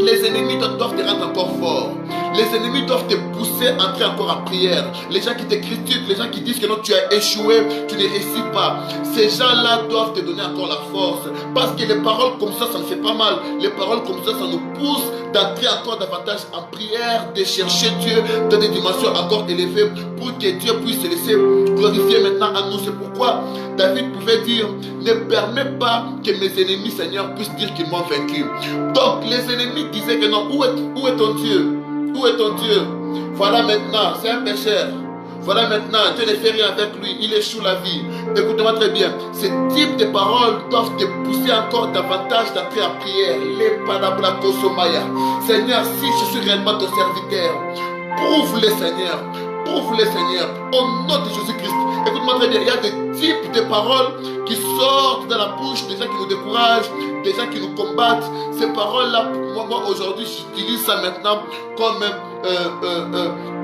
Les ennemis doivent te rendre encore fort. Les ennemis doivent te pousser à entrer encore en prière. Les gens qui te critiquent, les gens qui disent que non, tu as échoué, tu ne réussis pas. Ces gens-là doivent te donner encore la force. Parce que les paroles comme ça ne fait pas mal. Les paroles comme ça nous pousse d'entrer encore davantage en prière, de chercher Dieu dans des dimensions encore élevées pour que Dieu puisse se laisser glorifier maintenant à nous. C'est pourquoi David pouvait dire, ne permets pas que mes ennemis, Seigneur, puissent dire qu'ils m'ont vaincu. Donc les ennemis disaient que non, où est ton Dieu? Où est ton Dieu? Voilà maintenant, c'est un pécheur. Voilà maintenant, Dieu ne fait rien avec lui, il échoue la vie. Écoute-moi très bien, ce type de paroles doivent te pousser encore davantage d'entrer en prière. Les palabras kosomaya. Seigneur, si je suis réellement ton serviteur, prouve-le Seigneur. Prouve-le Seigneur, au nom de Jésus-Christ. Écoute-moi très bien, il y a des types de paroles qui sortent de la bouche des gens qui nous découragent, des gens qui nous combattent. Ces paroles-là, moi aujourd'hui, j'utilise ça maintenant comme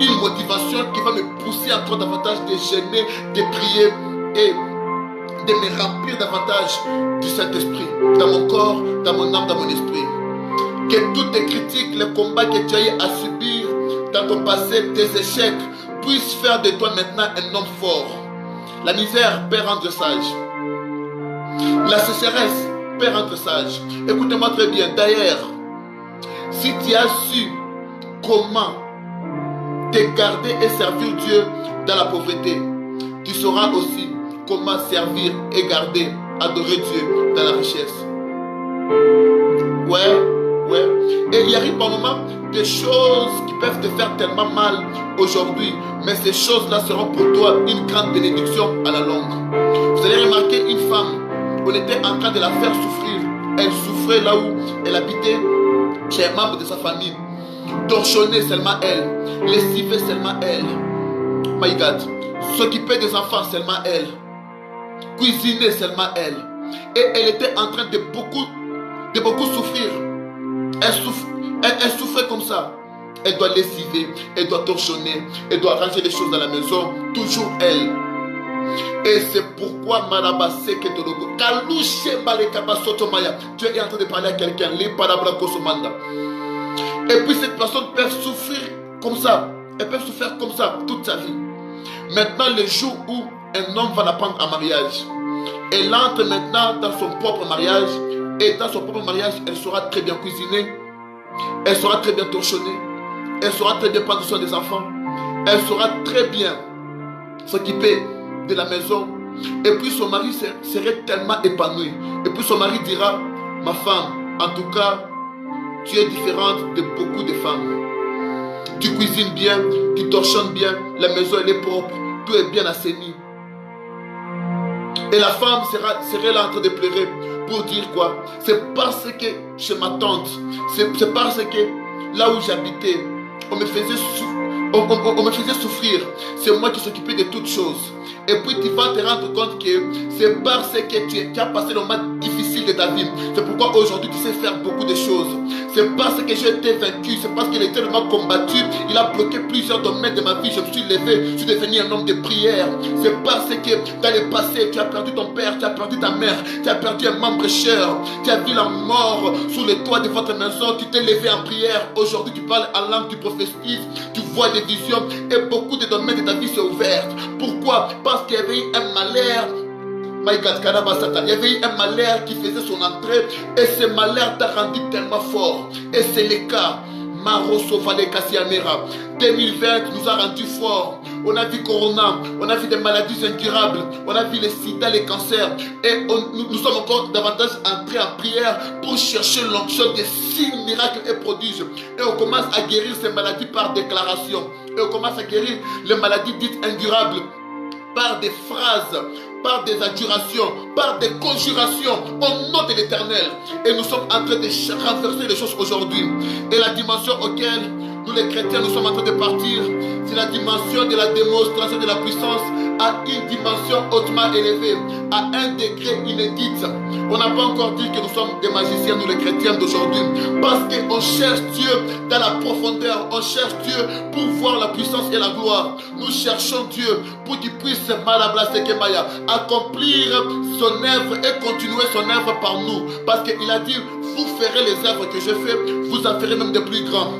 une motivation qui va me pousser encore davantage de gêner, de prier et de me remplir davantage du Saint-Esprit, dans mon corps, dans mon âme, dans mon esprit. Que toutes les critiques, les combats que tu as eu à subir dans ton passé, tes échecs, puissent faire de toi maintenant un homme fort. La misère peut rendre sage. La sécheresse peut rendre sage. Écoutez-moi très bien. D'ailleurs, si tu as su comment te garder et servir Dieu dans la pauvreté, tu sauras aussi comment servir et garder, adorer Dieu dans la richesse. Ouais. Et il arrive par moments des choses qui peuvent te faire tellement mal aujourd'hui, mais ces choses-là seront pour toi une grande bénédiction à la longue. Vous allez remarquer une femme, on était en train de la faire souffrir. Elle souffrait là où elle habitait, chez un membre de sa famille. Torchonner seulement elle, lessiver seulement elle. My God, s'occuper des enfants seulement elle, cuisiner seulement elle. Et elle était en train de beaucoup souffrir. Elle souffrait comme ça. Elle doit lessiver, elle doit torchonner, elle doit arranger les choses dans la maison, toujours elle. Et c'est pourquoi Marabase Ketologo, tu es en train de parler à quelqu'un, les palabras kosomanda. Et puis cette personne peut souffrir comme ça, elle peut souffrir comme ça toute sa vie. Maintenant, le jour où un homme va la prendre en mariage, elle entre maintenant dans son propre mariage. Et dans son propre mariage, elle saura très bien cuisiner, elle saura très bien torchonner, elle saura très bien prendre soin des enfants, elle saura très bien s'occuper de la maison. Et puis son mari serait tellement épanoui. Et puis son mari dira, ma femme, en tout cas, tu es différente de beaucoup de femmes. Tu cuisines bien, tu torchonnes bien, la maison elle est propre, tout est bien assaini. Et la femme serait là en train de pleurer pour dire quoi? C'est parce que chez ma tante, c'est parce que là où j'habitais, on me faisait souffrir. C'est moi qui s'occupais de toutes choses. Et puis tu vas te rendre compte que c'est parce que tu as passé le moment difficile de ta vie. C'est pourquoi aujourd'hui tu sais faire beaucoup de choses. C'est parce que j'ai été vaincu. C'est parce qu'il était tellement combattu. Il a bloqué plusieurs domaines de ma vie. Je me suis levé. Je suis devenu un homme de prière. C'est parce que dans le passé, tu as perdu ton père, tu as perdu ta mère, tu as perdu un membre cher. Tu as vu la mort sous le toit de votre maison. Tu t'es levé en prière. Aujourd'hui, tu parles en langue, tu prophétises, tu vois des visions. Et beaucoup de domaines de ta vie sont ouverts. Pourquoi? Parce qu'il y avait eu un malheur. My God, il y avait eu un malheur qui faisait son entrée et ce malheur t'a rendu tellement fort. Et c'est le cas. Maroso Vale Kassiamera. 2020 nous a rendu forts. On a vu Corona, on a vu des maladies incurables, on a vu les sida, les cancers. Et nous sommes encore davantage entrés en prière pour chercher l'onction des signes, miracles et prodiges. Et on commence à guérir ces maladies par déclaration. Et on commence à guérir les maladies dites incurables par des phrases, par des adjurations, par des conjurations au nom de l'Éternel. Et nous sommes en train de renverser les choses aujourd'hui. Et la dimension auquel nous les chrétiens nous sommes en train de partir, c'est la dimension de la démonstration de la puissance à une dimension hautement élevée, à un degré inédit. On n'a pas encore dit que nous sommes des magiciens, nous les chrétiens d'aujourd'hui, parce qu'on cherche Dieu dans la profondeur, on cherche Dieu pour voir la puissance et la gloire. Nous cherchons Dieu pour qu'il puisse accomplir son œuvre et continuer son œuvre par nous, parce qu'il a dit: vous ferez les œuvres que je fais, vous en ferez même de plus grands.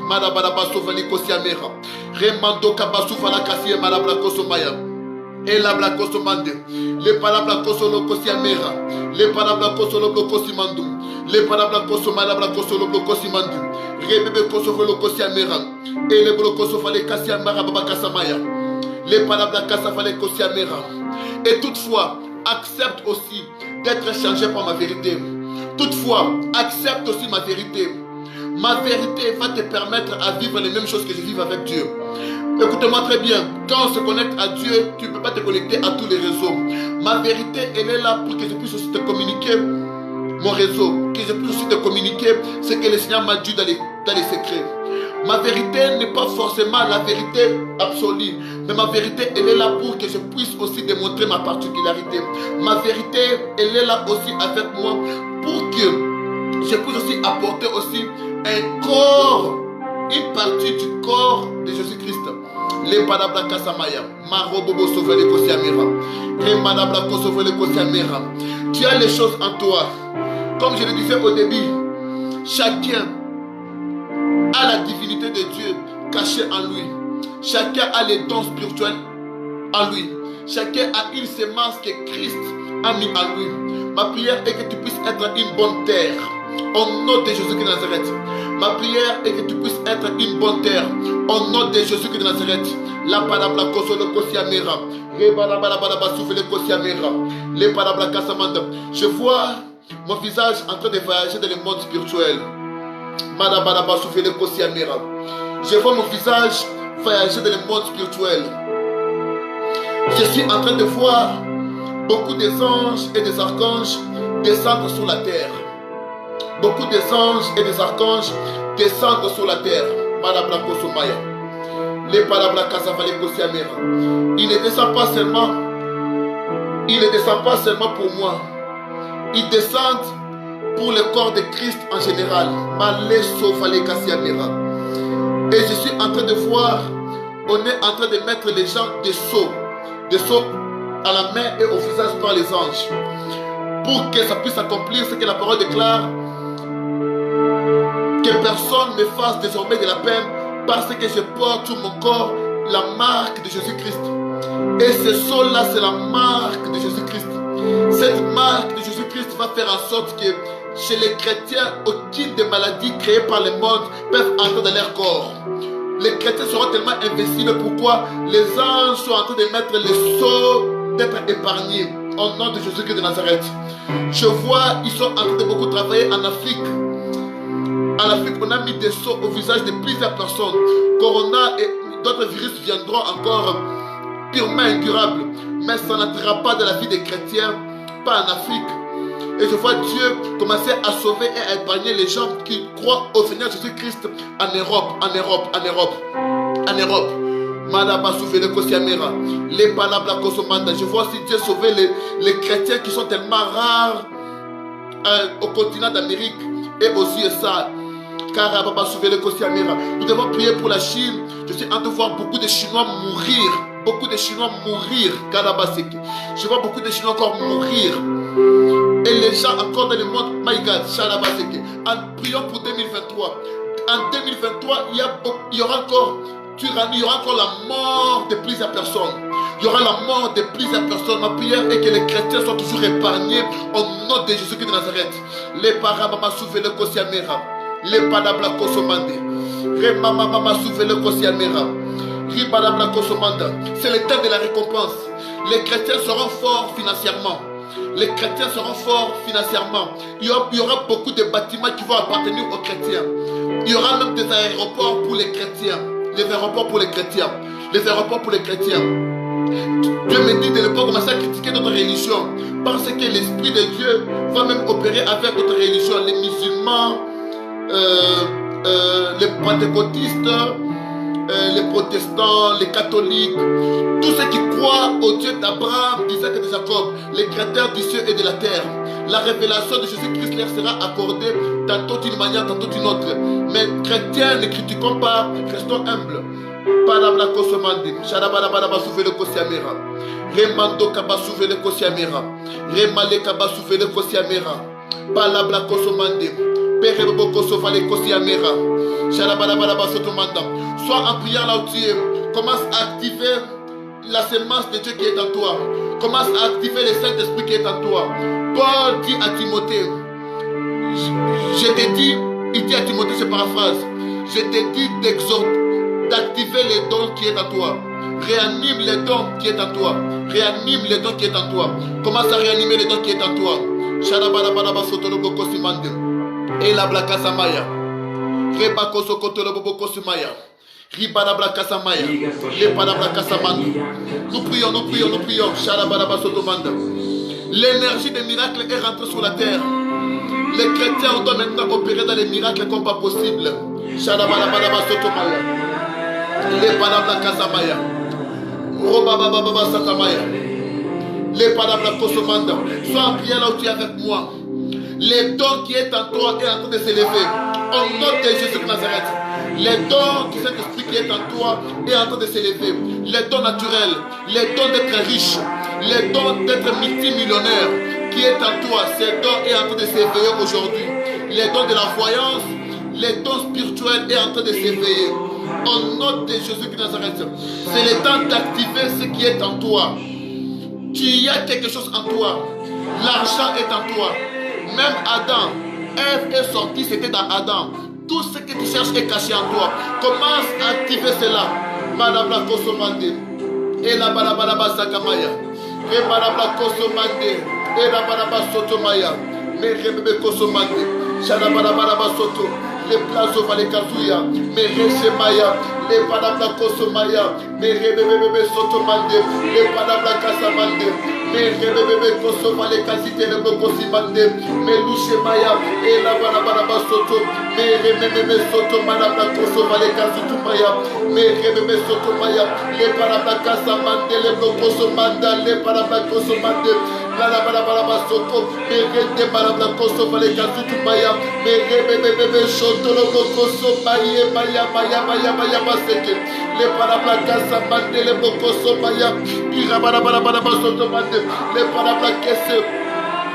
Remando kabasufa kasi malabla kosomaya. Et la blacosomande, les palabras kosolo kosiamera, les palabras kosolo kosimandou, les palabras kosomala blacosolo kosimandou, rebebe kosovolo kosiamera, et les blocosofale kasiamara babakasamaya, les palabras kasafale kosiamera. Et toutefois, accepte aussi d'être changé par ma vérité. Toutefois, accepte aussi ma vérité. Ma vérité va te permettre à vivre les mêmes choses que je vis avec Dieu. Écoute-moi très bien, quand on se connecte à Dieu, tu ne peux pas te connecter à tous les réseaux. Ma vérité, elle est là pour que je puisse aussi te communiquer mon réseau, que je puisse aussi te communiquer ce que le Seigneur m'a dit dans les secrets. Ma vérité n'est pas forcément la vérité absolue, mais ma vérité, elle est là pour que je puisse aussi démontrer ma particularité. Ma vérité, elle est là aussi avec moi pour que je puisse aussi apporter aussi un corps, une partie du corps de Jésus-Christ. Les padabla kasamaya, marobobo sovele kosiamera, remadabla kosovele kosiamera. Tu as les choses en toi. Comme je le disais au début, chacun a la divinité de Dieu cachée en lui. Chacun a les dons spirituels en lui. Chacun a une semence que Christ a mis en lui. Ma prière est que tu puisses être une bonne terre. Au nom de Jésus de Nazareth. Ma prière est que tu puisses être une bonne terre. Au nom de Jésus de Nazareth. La palabra kosolo kosiamera. Rebalabalabala soufele kosiamera. Les palabra kasamanda. Je vois mon visage en train de voyager dans le monde spirituel. Madabalaba soufele kosiamera. Je vois mon visage voyager dans le monde spirituel. Je suis en train de voir beaucoup des anges et des archanges descendre sur la terre. Beaucoup des anges et des archanges descendent sur la terre. Les palabras kasafale kosiamera. Il ne descend pas seulement pour moi. Ils descendent pour le corps de Christ en général. Et je suis en train de voir, on est en train de mettre les gens des sceaux à la main et au visage par les anges, pour que ça puisse accomplir ce que la parole déclare, que personne ne fasse désormais de la peine, parce que je porte sur mon corps la marque de Jésus-Christ. Et ce sceau-là, c'est la marque de Jésus-Christ. Cette marque de Jésus-Christ va faire en sorte que chez les chrétiens, aucune des maladies créées par le monde peuvent entrer dans leur corps. Les chrétiens seront tellement invincibles. Pourquoi? Les anges sont en train de mettre les sceaux d'être épargnés au nom de Jésus-Christ de Nazareth. Je vois, ils sont en train de beaucoup travailler en Afrique. En Afrique, on a mis des sceaux au visage de plusieurs personnes. Corona et d'autres virus viendront encore purement incurables. Mais ça n'entrera pas dans la vie des chrétiens, pas en Afrique. Et je vois Dieu commencer à sauver et à épargner les gens qui croient au Seigneur Jésus-Christ en Europe. Les palabras kosomanda. Je vois aussi Dieu sauver les chrétiens qui sont tellement rares au continent d'Amérique et aux USA. Karababa Souvele Kosiamera. Nous devons prier pour la Chine. Je suis en train de voir beaucoup de Chinois mourir. Beaucoup de Chinois mourir. Karabaseke. Je vois beaucoup de Chinois encore mourir. Et les gens encore dans le monde, my God, Shalabaseke. En priant pour 2023. En 2023, il y aura encore tyrannie, il y aura encore la mort de plusieurs personnes. Il y aura la mort de plusieurs personnes. Ma prière est que les chrétiens soient toujours épargnés au nom de Jésus-Christ de Nazareth. Les parabama souvele kosiamera. Les padabla kosomande. Remamama souvele kosiamera. Ribadabla kosomanda. C'est le temps de la récompense. Les chrétiens seront forts financièrement. Les chrétiens seront forts financièrement. Il y aura beaucoup de bâtiments qui vont appartenir aux chrétiens. Il y aura même des aéroports pour les chrétiens. Les aéroports pour les chrétiens. Les aéroports pour les chrétiens. Dieu me dit de ne pas commencer à critiquer notre religion. Parce que l'Esprit de Dieu va même opérer avec notre religion. Les musulmans, les pentecôtistes, les protestants, les catholiques, tous ceux qui croient au Dieu d'Abraham, d'Isaac et de Jacob, les créateurs du ciel et de la terre. La révélation de Jésus-Christ leur sera accordée tantôt d'une manière, tantôt d'une autre. Mais chrétiens, ne critiquons pas, restons humbles. Padabla kosomande, shadabadabadaba souvele kosiamera. Remando kaba souvele kosiamera. Remale kaba souvele kosiamera. Palabla kosomande. Perebo kosovale kosiamera. Shadabadabadaba sotomanda. Sois en prière là où tu es. Commence à activer la semence de Dieu qui est en toi. Commence à activer le Saint-Esprit qui est en toi. Paul dit à Timothée, je te dis, il dit à Timothée, je paraphrase, je te dis d'activer les dons qui est en toi. Réanime les dons qui est en toi. Réanime les dons qui est en toi. Commence à réanimer les dons qui est en toi. Shadabadabadaba sotolobo kosimande. Et la blaka samaya. Reba koso kotolobo kosimaya. Ribadabla kasamaya. Lepadabla kasamanda. Nous prions, nous prions, nous prions. Shadabadaba sotomanda. L'énergie des miracles est rentrée sur la terre. Les chrétiens doivent maintenant opérer dans les miracles comme pas possible. Shadabadabadaba sotomaya. Les padabla kasamaya. Robabababa satamaya. Les padabla kosomanda. Sois en prière là où tu es avec moi. Les dons qui est en toi est en train de s'élever. Au nom de Jésus de Nazareth. Les dons du Saint-Esprit qui est en toi est en train de s'élever. Les dons naturels. Les dons d'être riche. Les dons d'être multimillionnaire qui est en toi. Ces dons est en train de s'éveiller aujourd'hui. Les dons de la voyance. Les dons spirituels est en train de s'éveiller. Au nom de Jésus de Nazareth. C'est le temps d'activer ce qui est en toi. Tu as quelque chose en toi. L'argent est en toi. Même Adam, Ève est sortie, c'était dans Adam. Tout ce que tu cherches est caché en toi. Commence à activer cela. Madame la Kosomande. Et la Balabalaba Sakamaya. Et Madame la Kosomande. Et la Balaba Sotomaya. Mais Rebebe Kosomande. Shadabalabalaba Soto. Les plazo Valekazouya. Mais Rechemaya. Les Madame la Kosomaya. Mais Rebebe Sotomande. Les Madame la Kasamande. Mais Rebebe Kosomale Kasite le Bokosimande. Mais Lushemaya. Et la Balabalaba Soto. Mais Rebebe Soto Madame la Kosomale Kasutumaya. Mais Rebebe Sotomaya. Les Parabla Kasamande. Les Bokosomanda. Les Parabla Kosomande. La Balabalaba Soto. Mais Rebebe Parabla Kosomale Kasutumaya. Mais Rebebe Soto le Bokosomaya. Maya Maya Maya Maya Baseke. Les Parabla Kasamande. Les Bokosomaya. Irabarabarabara Sotomande. Les Parabla Kese.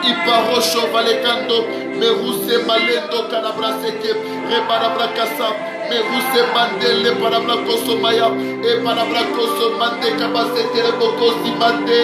Iparosho Valekando. Meruse Malendo Canabraseke. Rebarabra Kasa. Meruse Mandele Parabla Kosomaya. Et Parabla Kosomande Kabasete le Bokosimande.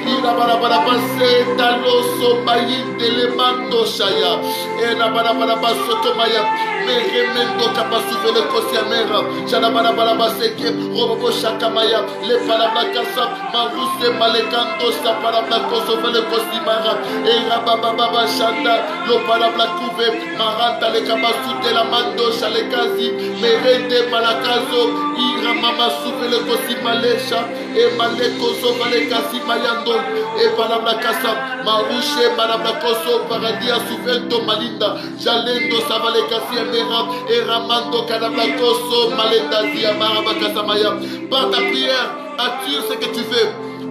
Irabarabarabase Taloso Mayin Telemando Shaya. Et la Barabaraba Sotomaya. Meremendo Kabasuve le Kosiamera. Shadabarabarabaseke. Robobo Shakamaya. Les Parabla Kasa. Maruse Malekando Sa Parabla Kosove le Kosimara. Et Rabababa Shanda. Lo Parabla Couve. Maranta le Kabasu de la Mando Shalekazi. Merende Malakazo. Ira Mama Souve le Kosimalesha. Et Malekoso Valekasi Mayando. Et Parabla Kasa. Marushe Parabla Koso Paradia Souvento Malinda. Jalendo Savalekasi Emera. Et Ramando Parabla Koso Malenda Zia Marabakasa Maya. Par ta prière, attire ce que tu veux.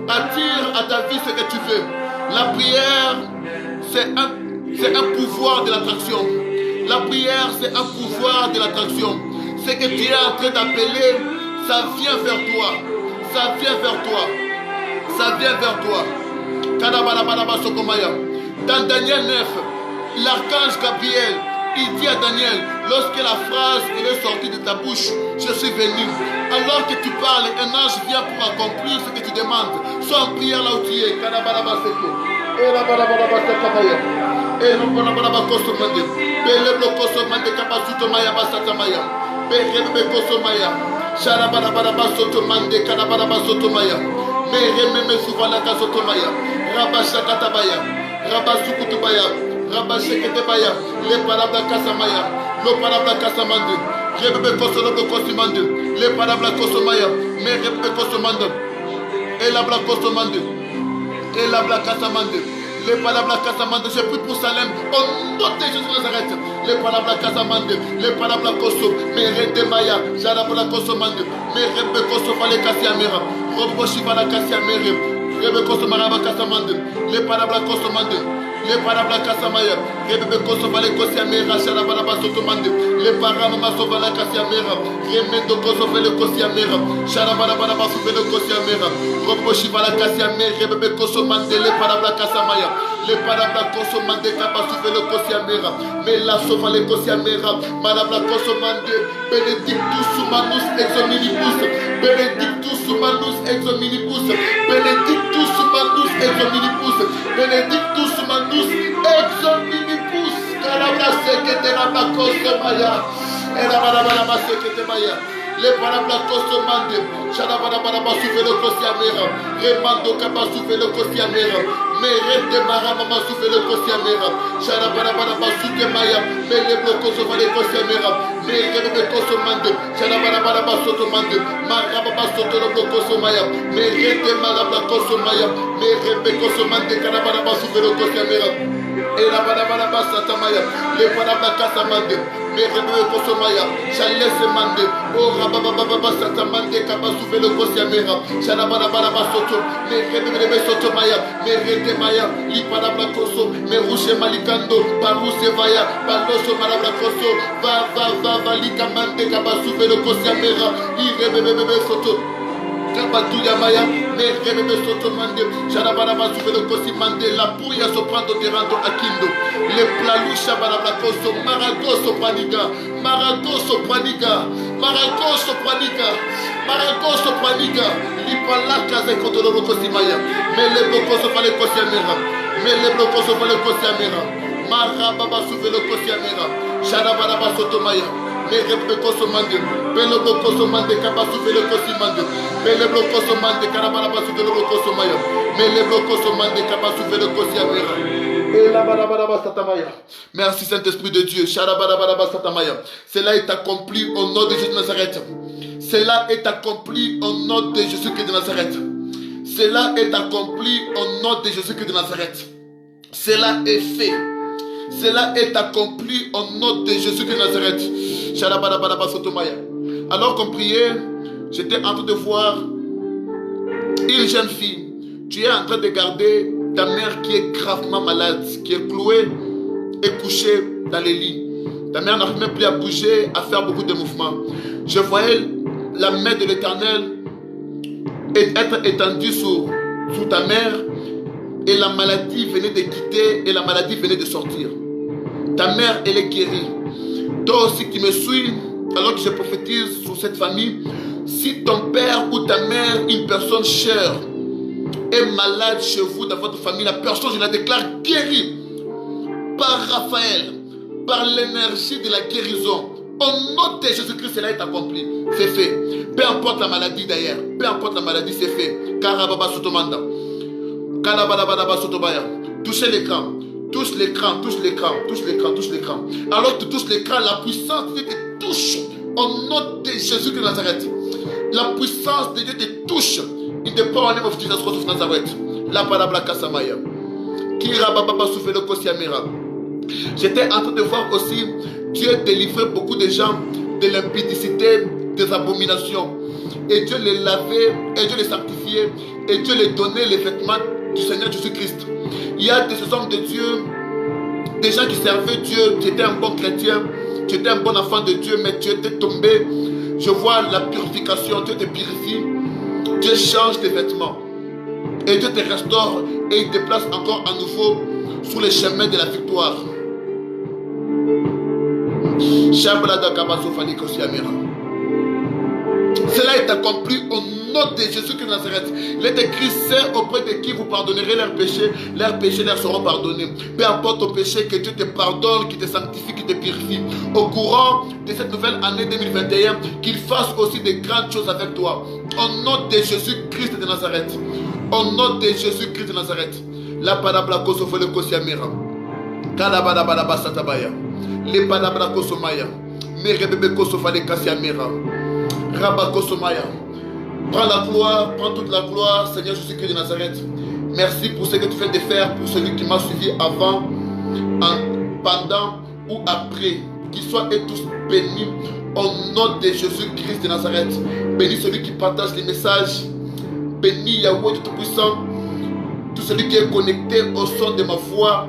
Attire à ta vie ce que tu veux. La prière, c'est un pouvoir de l'attraction. La prière, c'est un pouvoir de l'attraction. Ce que tu es en train d'appeler, ça vient vers toi. Ça vient vers toi. Ça vient vers toi. Dans Daniel 9, l'archange Gabriel, il dit à Daniel, lorsque la phrase est sortie de ta bouche, je suis venu. Alors que tu parles, un ange vient pour accomplir ce que tu demandes. Sois en prière là où tu es. Rabasheketebaya, les palabras Kasamaya, le palabra Kasamande, Rebebe Kosolobo Kosimande, les palabras Kosomaya, mais Rebebe Kosomande, et la Bla Kosomande, et la Bla Kasamande, les palabras Kasamande, j'ai pris pour Salem, au nom de Jésus de Nazareth, les palabras Kasamande, les palabras Koso, mais Redemaya, Jarabla Kosomande, mais Rebebe Kosofale Kasiamera, Robo Shivala Kasiamere, Rebebe Kosomaraba Kasamande, les palabras Kosomande. Les parabla Kasamaya, Rebebe Kosovale Kosiamera, Sharabaraba Sotomande, les parama Sovala Kasiamera, Remendo Kosovele Kosiamera, Sharabaraba Sovele Kosiamera, Robo Shivala Kasiamera, Rebebe Kosomande, les parabla Kasamaya, les parabla Kosomande, Kapasuvele Kosiamera, Mela Sovale Kosiamera, Marabla Kosomande, Benedictus Humanus Exominibus, Benedictus Humanus Exominibus, Benedictus Humanus Exominibus, Benedictus Humanus Exominibus, Carabra Sekete Rabla Kosomaya, Erabarabara Sekete Maya. Les parabla Kosomande, Sharabarabara Souvelo Kosiamera, Remando Kaba Souvelo Kosiamera, Mere de Maramama Souvelo Kosiamera, Sharabarabara Soute Maya, Mele Blokosovale Kosiamera, Mere de Kosomande, Sharabarabara Sotomande, Marababa Sotolo Blokosomaya, Mere de Marabla Kosomaya, Mere de Kosomande, Karabaraba Souvelo Kosiamera, et la Barabaraba Satamaya, les parabla Kasamande, Mere de Kosomaya, Chalese Mande, Oh Rababa Satamande, Kabasuvelo Kosiamera, Sharabarabara Soto, Mere Sotomaya, Mere Maya, Liparabla Koso, Merushe Malikando, Paruse Vaya, Paloso Marabla Koso, Va, Likamande, Kabasuvelo Kosiamera, Irebebe Soto. Kabatuya Maya, Merebebe Sotomande, Sharabaraba Souvelo Kosimande, la Pouya Soprando Terando Akindo, les Plaloucha Barabla Koso, Maragoso Paniga, Maragoso Paniga, Maragoso Paniga, Maragoso Paniga, Lipalaka Zekotolo Kosimaya, Mele Bokoso Fale Kosiamera, Mele Bokoso Fale Kosiamera, Marababa Souvelo Kosiamera, Sharabaraba Sotomaya. Merebe Kosomande, Bele Blokosomande, Kabasuvele Kosimande, Bele Blokosomande, Karabaraba Suvele Kosomaya, Mele Blokosomande, Kabasuvele Kosiamera. Et la Barabaraba Satamaya. Merci Saint-Esprit de Dieu. Sharabaraba Satamaya. Cela est accompli au nom de Jésus de Nazareth. Cela est accompli au nom de Jésus-Christ de Nazareth. Cela est accompli au nom de Jésus-Christ de Nazareth. Cela est fait. Cela est accompli au nom de Jésus de Nazareth. Alors qu'on priait, j'étais en train de voir une jeune fille. Tu es en train de garder ta mère qui est gravement malade, qui est clouée et couchée dans les lits. Ta mère n'arrive même plus à bouger, à faire beaucoup de mouvements. Je voyais la main de l'Éternel être étendue sur ta mère. Et la maladie venait de quitter et la maladie venait de sortir. Ta mère, elle est guérie. Toi aussi qui me suis, alors que je prophétise sur cette famille, si ton père ou ta mère, une personne chère, est malade chez vous, dans votre famille, la personne, je la déclare guérie par Raphaël, par l'énergie de la guérison. Au nom de Jésus-Christ, cela est accompli. C'est fait. Peu importe la maladie d'ailleurs, peu importe la maladie, c'est fait. Karababa Sotomanda. Touchez l'écran, touche l'écran, touche l'écran, touche l'écran, touche l'écran. Alors que tu touches l'écran, la puissance de Dieu te touche au nom de Jésus de Nazareth. La puissance de Dieu te touche. In the power name of Jesus Christ of Nazareth. La parabla Kasamaya. Kira Baba Soufelo Kosiamera. J'étais en train de voir aussi Dieu délivrer beaucoup de gens de l'impudicité, des abominations. Et Dieu les lavait, et Dieu les sanctifiait, et Dieu les donnait les vêtements du Seigneur Jésus-Christ. Il y a des hommes de Dieu Des gens qui servaient Dieu, tu étais un bon chrétien, tu étais un bon enfant de Dieu, mais tu étais tombé. Je vois la purification, Dieu te purifie. Dieu change tes vêtements. Et Dieu te restaure et il te place encore à nouveau sur les chemins de la victoire. Cela est accompli au nom de Jésus-Christ de Nazareth. Il est écrit, c'est auprès de qui vous pardonnerez leurs péchés leur seront pardonnés. Peu importe ton péché, que Dieu te pardonne, qu'il te sanctifie, qu'il te purifie. Au courant de cette nouvelle année 2021, qu'il fasse aussi de grandes choses avec toi. Au nom de Jésus-Christ de Nazareth. Au nom de Jésus-Christ de Nazareth. La padabla kosofole kosiamira. Kalabadabadaba satabaya. Le padabla kosomaya. Merebebe kosofale kasiamira. Rabakosomaya. Prends la gloire, prends toute la gloire, Seigneur Jésus-Christ de Nazareth. Merci pour ce que tu viens de faire, pour celui qui m'a suivi avant, pendant ou après. Qu'ils soient et tous bénis au nom de Jésus-Christ de Nazareth. Bénis celui qui partage les messages. Bénis Yahweh Tout-Puissant. Tout celui qui est connecté au son de ma voix,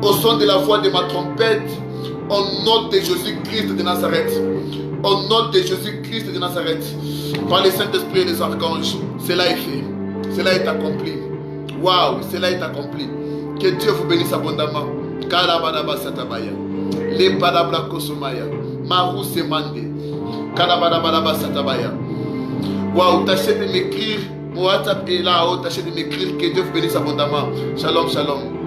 au son de la voix de ma trompette, au nom de Jésus-Christ de Nazareth. Au nom de Jésus-Christ de Nazareth. Par les Saint-Esprit et les archanges, cela est fait. Cela est accompli. Waouh, cela est accompli. Que Dieu vous bénisse abondamment. Kalabadaba satabaya. Le padabla kosomaya. Maru semande. Kalabadabadaba satabaya. Waouh, tâchez de m'écrire. Mon WhatsApp est là-haut. Tâchez de m'écrire. Que Dieu vous bénisse abondamment. Shalom, shalom.